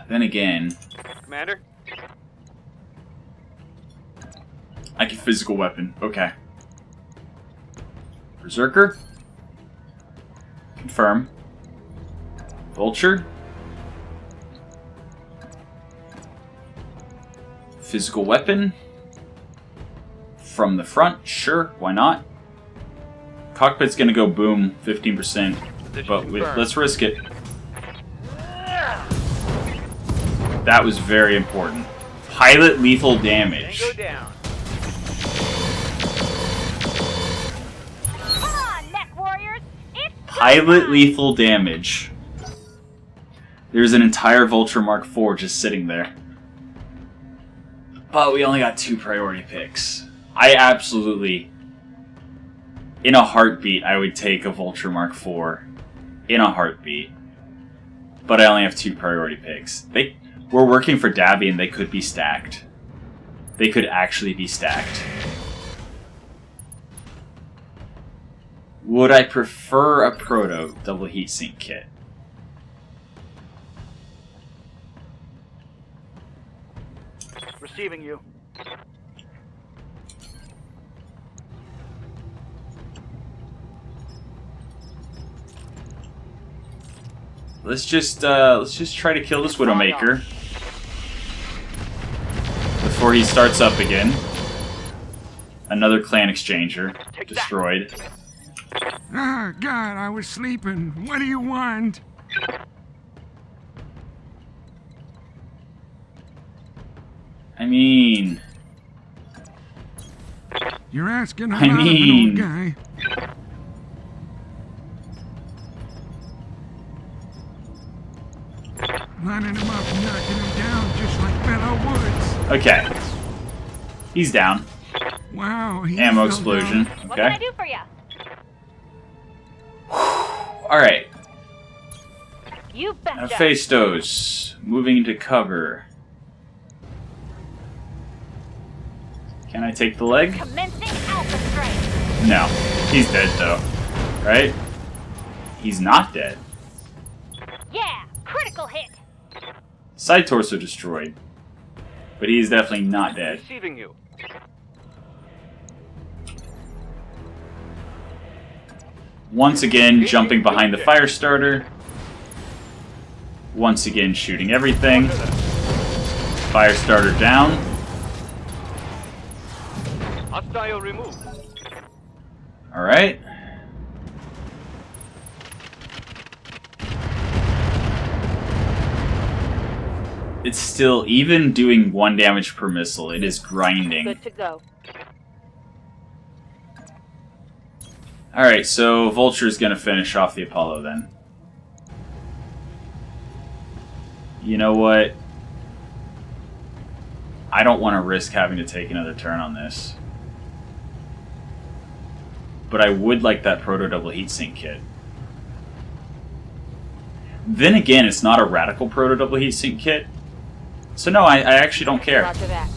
Then again... Commander? I can physical weapon. Okay. Berserker. Confirm. Vulture. Physical weapon. From the front. Sure, why not? Cockpit's gonna go boom 15%. But let's risk it. That was very important. Pilot lethal damage. Tango down. Come on, mech warriors! It's Pilot lethal damage. There's an entire Vulture Mark IV just sitting there. But we only got 2 priority picks. I absolutely, in a heartbeat, I would take a Vulture Mark IV. In a heartbeat. But I only have 2 priority picks. We're working for Davion, they could be stacked. They could actually be stacked. Would I prefer a Proto double heatsink kit? Receiving you. Let's just try to kill this Widowmaker before he starts up again. Another clan exchanger destroyed. Ah, God, I was sleeping. What do you want? I mean, You're asking a I lot of mean- an old guy. Lining him up and knocking him down just like Bellow Woods. okay. He's down. Wow, he Ammo fell explosion. down. What can I Okay. do for you? Alright. You betcha. Hephaestus. Moving into cover. Can I take the leg? Commencing alpha strike. No. He's dead though. Right? He's not dead. Yeah, critical hit. Side torso destroyed. But he's definitely not dead. Receiving you. Once again, jumping behind the fire starter. Once again, shooting everything. Fire starter down. Hostile removed. Alright. It's still, even doing 1 damage per missile, it is grinding. Good to go. Alright, so Vulture's gonna finish off the Apollo then. You know what? I don't want to risk having to take another turn on this. But I would like that Proto Double Heatsink kit. Then again, it's not a radical Proto Double Heatsink kit. So no, I actually don't care. Roger that.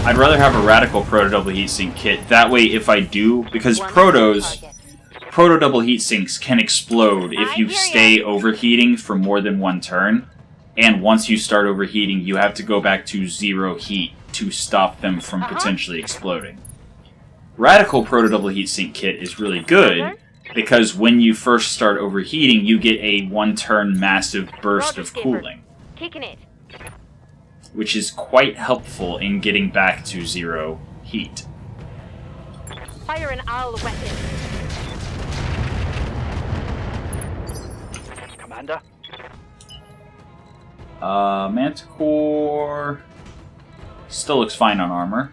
I'd rather have a Radical Proto Double Heatsink kit. That way, if I do... Because Proto Double Heatsinks can explode if you stay overheating for more than one turn. And once you start overheating, you have to go back to 0 heat to stop them from potentially exploding. Radical Proto Double Heatsink kit is really good, because when you first start overheating, you get a 1-turn massive burst of cooling. Taking it. Which is quite helpful in getting back to 0 heat. Fire an owl weapon. Commander? Manticore still looks fine on armor,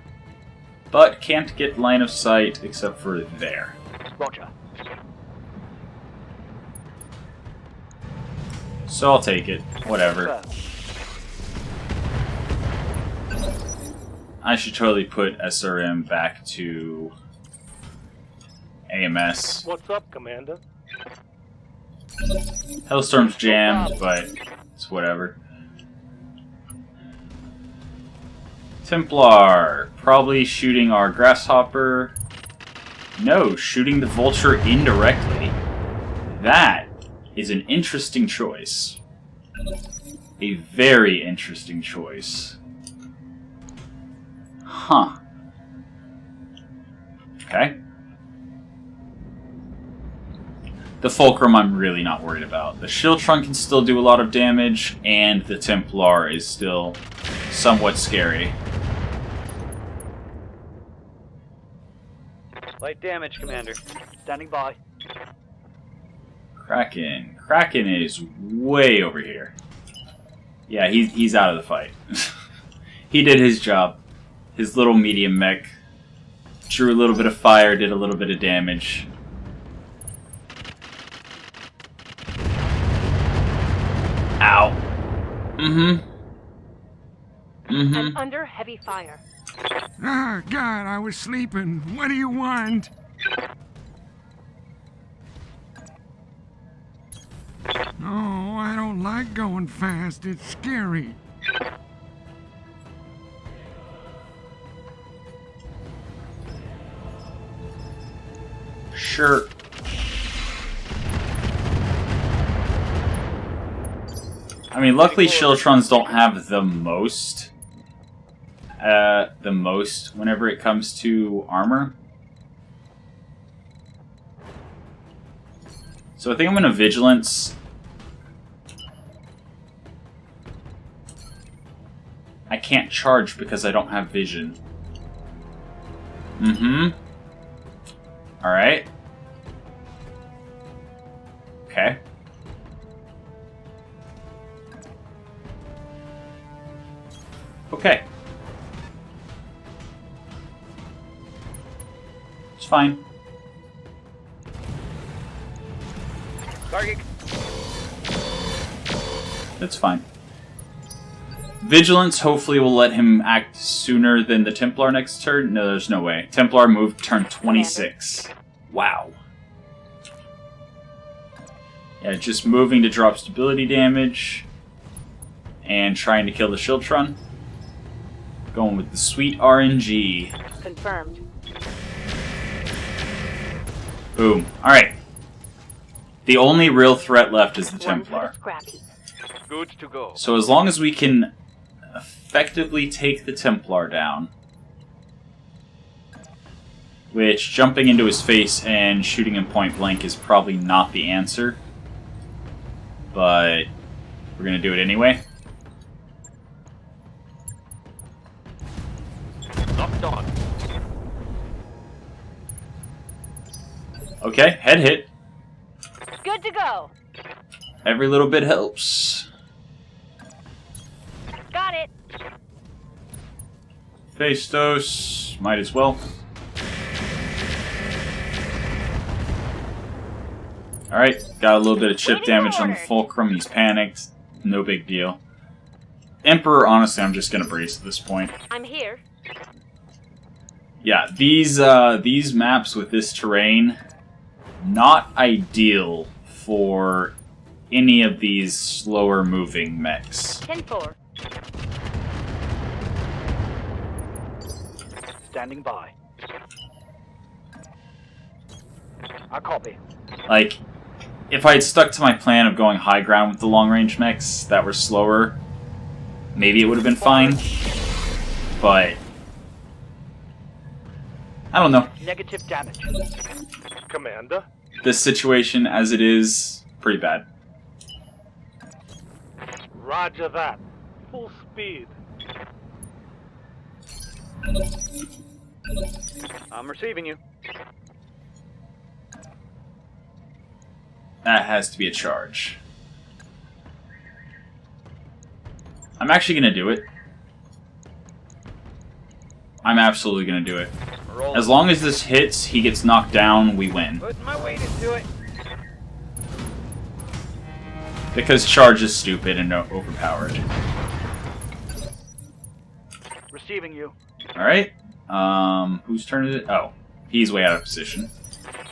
but can't get line of sight except for there. Roger. So I'll take it. Whatever. I should totally put SRM back to AMS. What's up, Commander? Hellstorm's jammed, but it's whatever. Templar, probably shooting our Grasshopper. No, shooting the Vulture indirectly. That is an interesting choice. A very interesting choice. Huh. Okay. The Fulcrum I'm really not worried about. The Shieldtron can still do a lot of damage, and the Templar is still somewhat scary. Light damage, Commander. Standing by. Kraken. Kraken is way over here. Yeah, he's out of the fight. He did his job. His little medium mech drew a little bit of fire, did a little bit of damage. Ow. I'm under heavy fire. Ah, God, I was sleeping. What do you want? Oh, I don't like going fast. It's scary. Sure. I mean, luckily Shieldtrons don't have the most whenever it comes to armor. So I think I'm gonna Vigilance. I can't charge because I don't have vision. Alright. Okay. Okay. It's fine. Target. That's fine. Vigilance hopefully will let him act sooner than the Templar next turn. No, there's no way. Templar moved turn 26. Wow. Yeah, just moving to drop stability damage. And trying to kill the Shieldtron. Going with the sweet RNG. Confirmed. Boom. Alright. The only real threat left is the Templar. Good to go. So as long as we can effectively take the Templar down, which jumping into his face and shooting him point blank is probably not the answer, but we're going to do it anyway. Locked on. Okay, head hit. Good to go. Every little bit helps. Got it. Face dose, might as well. Alright, got a little bit of chip damage on the Fulcrum. He's panicked. No big deal. Emperor, honestly, I'm just going to brace at this point. I'm here. Yeah, these maps with this terrain, not ideal for any of these slower moving mechs. 10-4. standing by. I copy. Like, if I had stuck to my plan of going high ground with the long-range mechs that were slower, maybe it would have been fine. But I don't know. Negative damage. Commander? This situation, as it is, pretty bad. Roger that. Full speed. I'm receiving you. That has to be a charge. I'm actually going to do it. I'm absolutely going to do it. As long as this hits, he gets knocked down, we win. Put my weight into it. Because charge is stupid and overpowered. Receiving you. Alright. Whose turn is it? Oh, he's way out of position.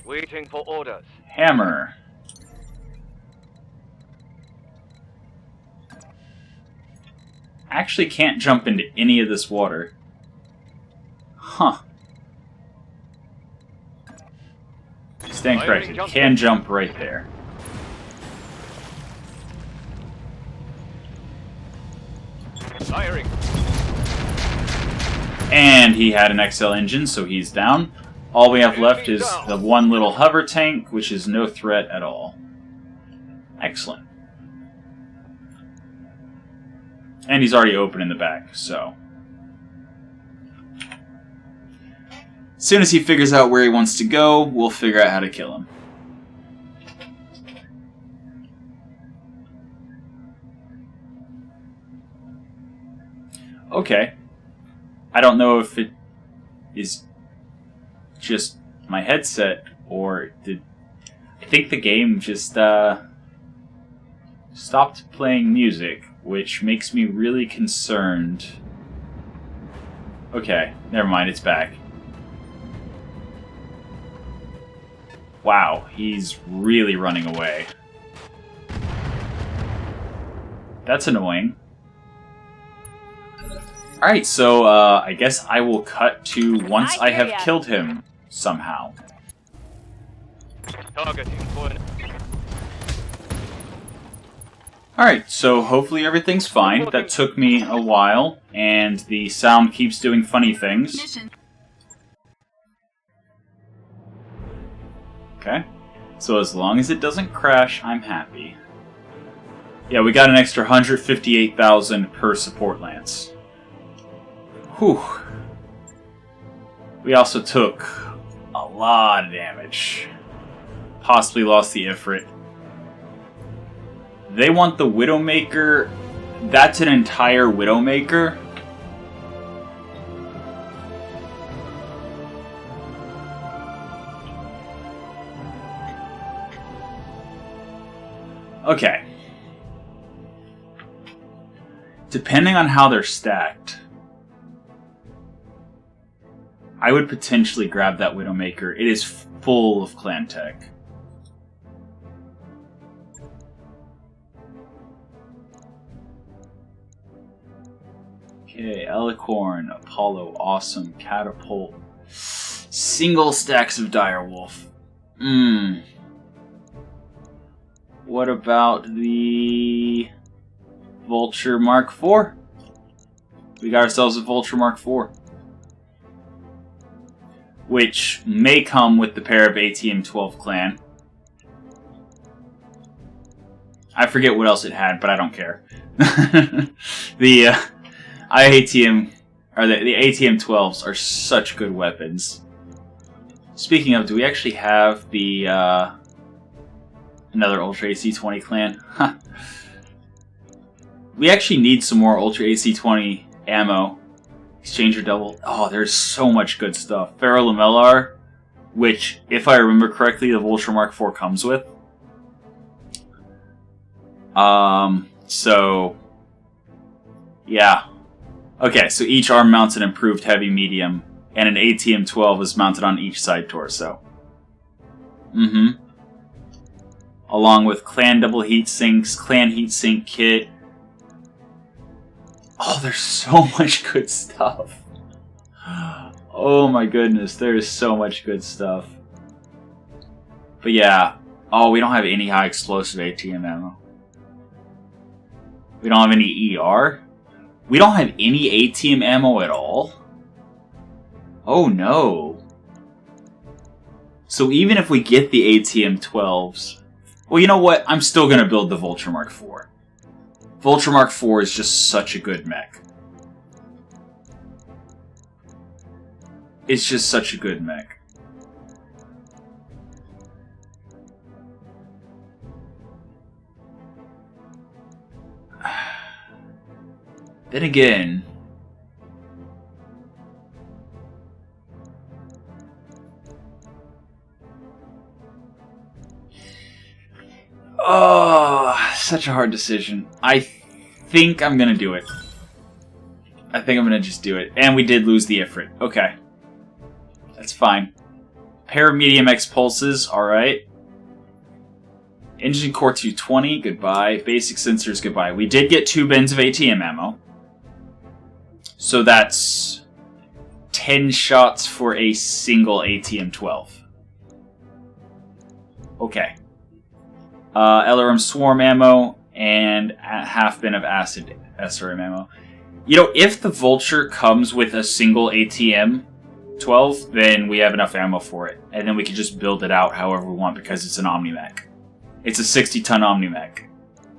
Waiting for orders. Hammer. Actually can't jump into any of this water. Huh. Stand corrected. Can jump right there. Firing. And he had an XL engine, so he's down. All we have left is the one little hover tank, which is no threat at all. Excellent. And he's already open in the back, so... as soon as he figures out where he wants to go, we'll figure out how to kill him. Okay. I don't know if it is just my headset, or did... I think the game just stopped playing music, which makes me really concerned. Okay, never mind, it's back. Wow, he's really running away. That's annoying. Alright, so I guess I will cut to once I have killed him somehow. Targeting point. Alright, so hopefully everything's fine. That took me a while, and the sound keeps doing funny things. Mission. Okay, so as long as it doesn't crash, I'm happy. Yeah, we got an extra 158,000 per support lance. Whew. We also took a lot of damage. Possibly lost the Ifrit. They want the Widowmaker. That's an entire Widowmaker. Okay. Depending on how they're stacked, I would potentially grab that Widowmaker. It is full of clan tech. Okay, Elicorn, Apollo, awesome, Catapult, single stacks of Direwolf. What about the Vulture Mark IV? We got ourselves a Vulture Mark IV. Which may come with the pair of ATM-12 clan. I forget what else it had, but I don't care. The IATM, or the ATM-12s are such good weapons. Speaking of, do we actually have the another Ultra AC-20 clan? Huh. We actually need some more Ultra AC-20 ammo. Exchanger double. Oh, there's so much good stuff. Ferrolamellar, which, if I remember correctly, the Vulture Mark IV comes with. So, yeah. Okay, so each arm mounts an improved heavy medium, and an ATM-12 is mounted on each side torso. Along with clan double heat sinks, clan heat sink kit. Oh, there's so much good stuff. Oh my goodness, there is so much good stuff. But yeah, oh, we don't have any high explosive ATM ammo. We don't have any ER. We don't have any ATM ammo at all. Oh no. So even if we get the ATM 12s, well, you know what? I'm still going to build the Vulture Mark IV. Vulture Mark IV is just such a good mech. It's just such a good mech. Then again, oh, such a hard decision. I think I'm gonna do it. I think I'm gonna just do it. And we did lose the Ifrit. Okay. That's fine. Pair of medium X pulses, alright. Engine core 220, goodbye. Basic sensors, goodbye. We did get 2 bins of ATM ammo. So that's 10 shots for a single ATM 12. Okay. LRM Swarm ammo and a half bin of acid SRM ammo. You know, if the Vulture comes with a single ATM 12, then we have enough ammo for it. And then we can just build it out however we want because it's an Omni-Mech. It's a 60-ton Omni-Mech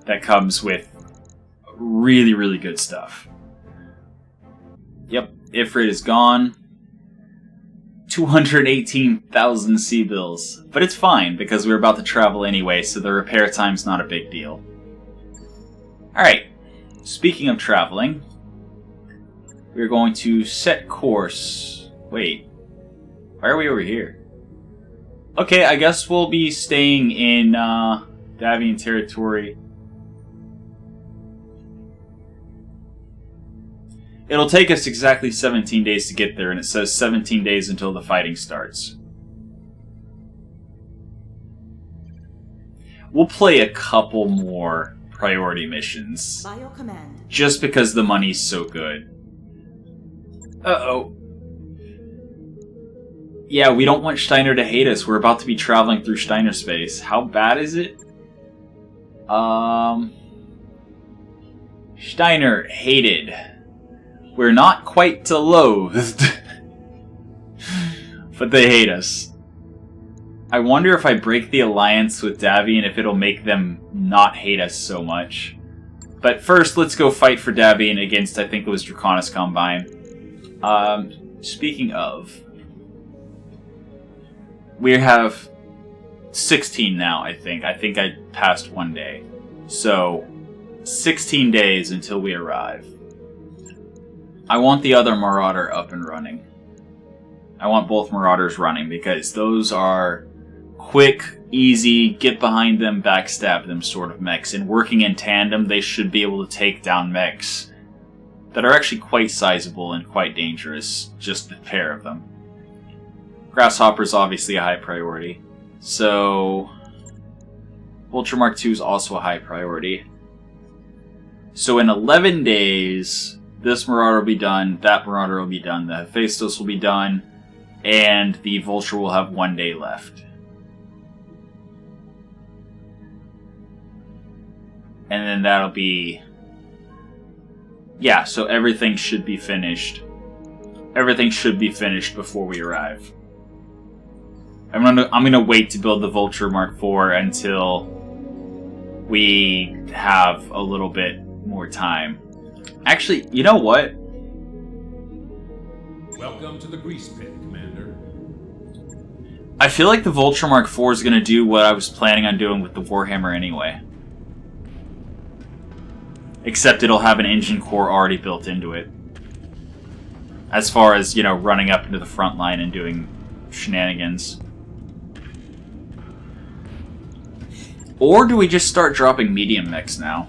that comes with really, really good stuff. Yep, Ifrit is gone. 218,000 C-bills. But it's fine, because we're about to travel anyway, so the repair time's not a big deal. Alright, speaking of traveling, we're going to set course. Wait, why are we over here? Okay, I guess we'll be staying in Davion territory. It'll take us exactly 17 days to get there, and it says 17 days until the fighting starts. We'll play a couple more priority missions. By your command. Just because the money's so good. Uh-oh. Yeah, we don't want Steiner to hate us. We're about to be traveling through Steiner space. How bad is it? Steiner hated. We're not quite to loathed. But they hate us. I wonder if I break the alliance with Davion if it'll make them not hate us so much. But first, let's go fight for Davion against, I think it was Draconis Combine. Speaking of... we have 16 now, I think. I think I passed 1 day. So, 16 days until we arrive. I want the other Marauder up and running. I want both Marauders running because those are quick, easy, get behind them, backstab them sort of mechs. And working in tandem, they should be able to take down mechs that are actually quite sizable and quite dangerous, just the pair of them. Grasshopper's obviously a high priority. So, Vulture Mark II is also a high priority. So in 11 days, this Marauder will be done, that Marauder will be done, the Hephaestus will be done, and the Vulture will have 1 day left. And then that'll be... yeah, so everything should be finished. Everything should be finished before we arrive. I'm gonna wait to build the Vulture Mark IV until we have a little bit more time. Actually, you know what? Welcome to the grease pit, Commander. I feel like the Vulture Mark IV is gonna do what I was planning on doing with the Warhammer anyway. Except it'll have an engine core already built into it. As far as, you know, running up into the front line and doing shenanigans. Or do we just start dropping medium mechs now?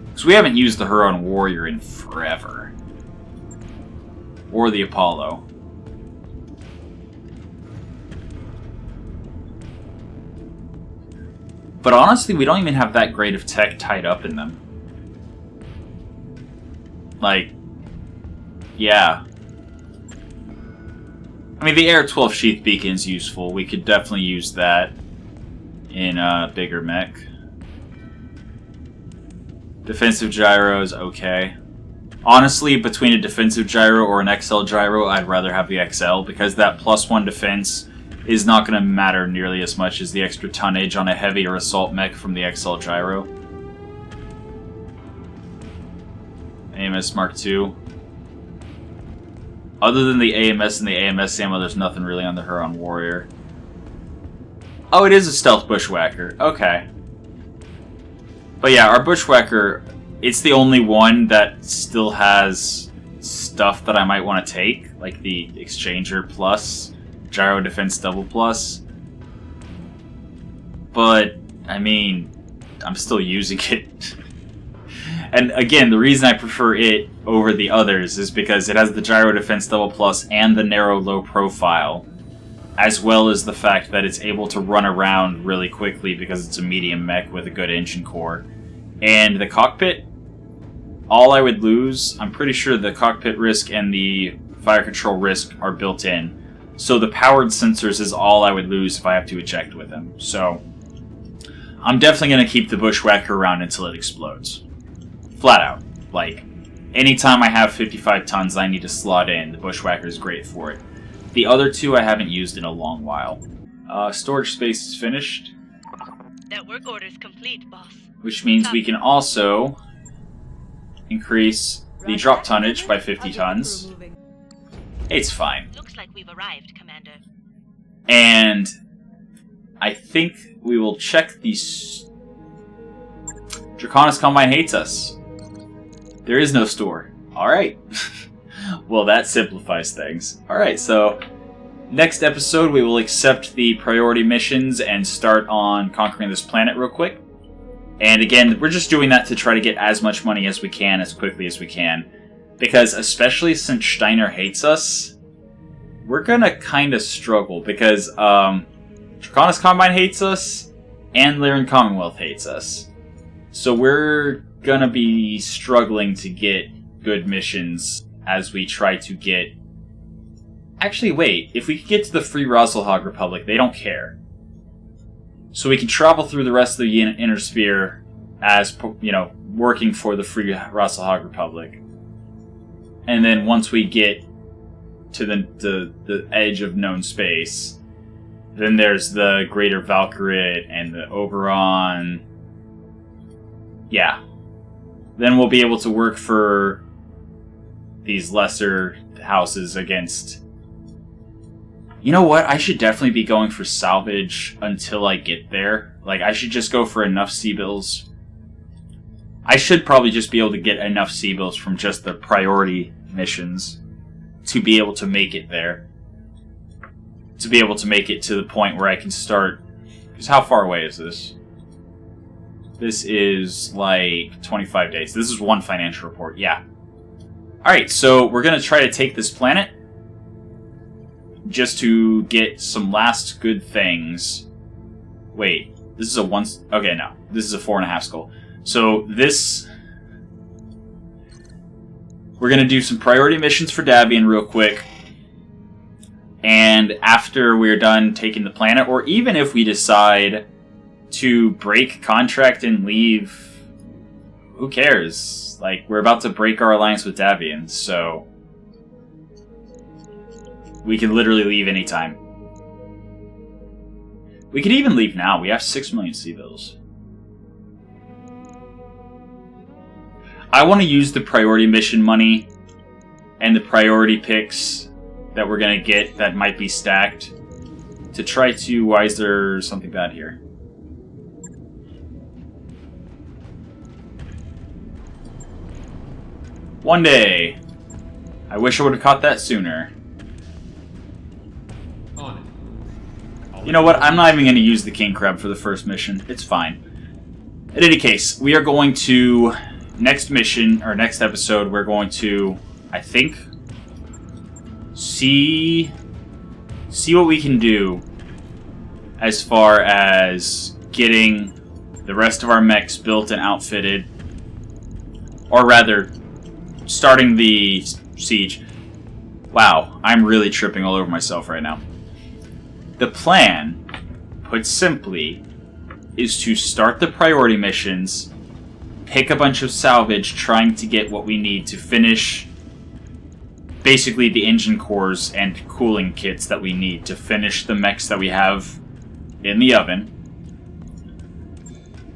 Because we haven't used the Huron Warrior in forever. Or the Apollo. But honestly, we don't even have that great of tech tied up in them. Like, yeah. I mean, the Air 12 Sheath Beacon's useful. We could definitely use that in a bigger mech. Defensive gyros, okay. Honestly, between a defensive gyro or an XL gyro, I'd rather have the XL, because that +1 defense is not going to matter nearly as much as the extra tonnage on a heavier assault mech from the XL gyro. AMS Mark II. Other than the AMS and the AMS ammo, there's nothing really on the Huron Warrior. Oh, it is a stealth bushwhacker. Okay. But yeah, our bushwhacker, it's the only one that still has stuff that I might want to take, like the Exchanger Plus, Gyro Defense Double Plus. But, I mean, I'm still using it. And again, the reason I prefer it over the others is because it has the Gyro Defense Double Plus and the narrow low profile, as well as the fact that it's able to run around really quickly because it's a medium mech with a good engine core. And the cockpit, all I would lose, I'm pretty sure the cockpit risk and the fire control risk are built in. So the powered sensors is all I would lose if I have to eject with them. So I'm definitely going to keep the bushwhacker around until it explodes. Flat out. Like, anytime I have 55 tons I need to slot in, the bushwhacker is great for it. The other two I haven't used in a long while. Storage space is finished. That work order's complete, boss. Which means we can also increase the drop tonnage by 50 tons. It's fine. Looks like we've arrived, Commander. And I think we will check these. Draconis Combine hates us. There is no store. Alright. Well, that simplifies things. Alright, so next episode we will accept the priority missions and start on conquering this planet real quick. And again, we're just doing that to try to get as much money as we can, as quickly as we can. Because especially since Steiner hates us, we're gonna kind of struggle. Because Draconis Combine hates us, and Lyran Commonwealth hates us. So we're gonna be struggling to get good missions as we try to get... Actually, wait. If we could get to the Free Rasalhague Republic, they don't care. So we can travel through the rest of the Inner Sphere as, you know, working for the Free Rasalhague Republic. And then once we get to the edge of known space, then there's the Greater Valkyrie and the Oberon. Yeah. Then we'll be able to work for these lesser houses against... You know what? I should definitely be going for salvage until I get there. Like, I should just go for enough C-bills. I should probably just be able to get enough C-bills from just the priority missions to be able to make it there. To be able to make it to the point where I can start... Because how far away is this? This is like 25 days. This is one financial report, yeah. Alright, so we're going to try to take this planet just to get some last good things. Wait, this is a one... Okay, no. This is a 4.5 skull. So this... We're going to do some priority missions for Davion real quick. And after we're done taking the planet, or even if we decide to break contract and leave, who cares? Like, we're about to break our alliance with Davion, so we can literally leave anytime. We could even leave now. We have 6 million C-bills. I want to use the priority mission money and the priority picks that we're going to get that might be stacked to try to... Why is there something bad here? One day. I wish I would have caught that sooner. On it. You know what? I'm not even going to use the king crab for the first mission. It's fine. In any case, we are going to... Next mission, or next episode, we're going to, I think, see what we can do as far as getting the rest of our mechs built and outfitted. Or rather, starting the siege. Wow, I'm really tripping all over myself right now. The plan, put simply, is to start the priority missions, pick a bunch of salvage, trying to get what we need to finish basically the engine cores and cooling kits that we need to finish the mechs that we have in the oven.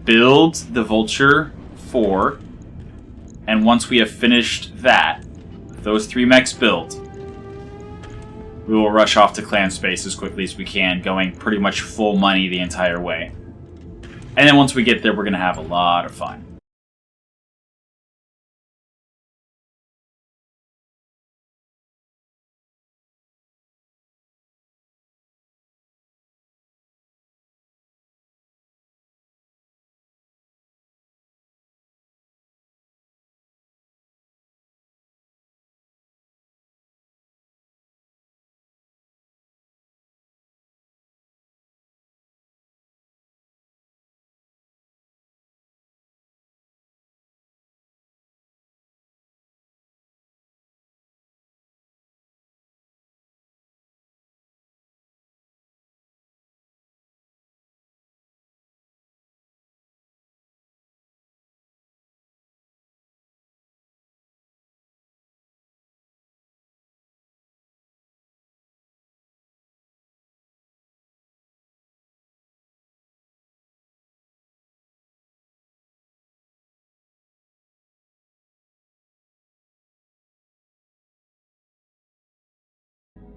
Build the Vulture 4, and once we have finished that, those 3 mechs built, we will rush off to clan space as quickly as we can, going pretty much full money the entire way. And then once we get there, we're going to have a lot of fun.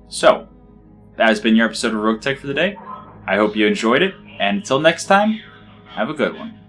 So, that has been your episode of Roguetech for the day. I hope you enjoyed it, and until next time, have a good one.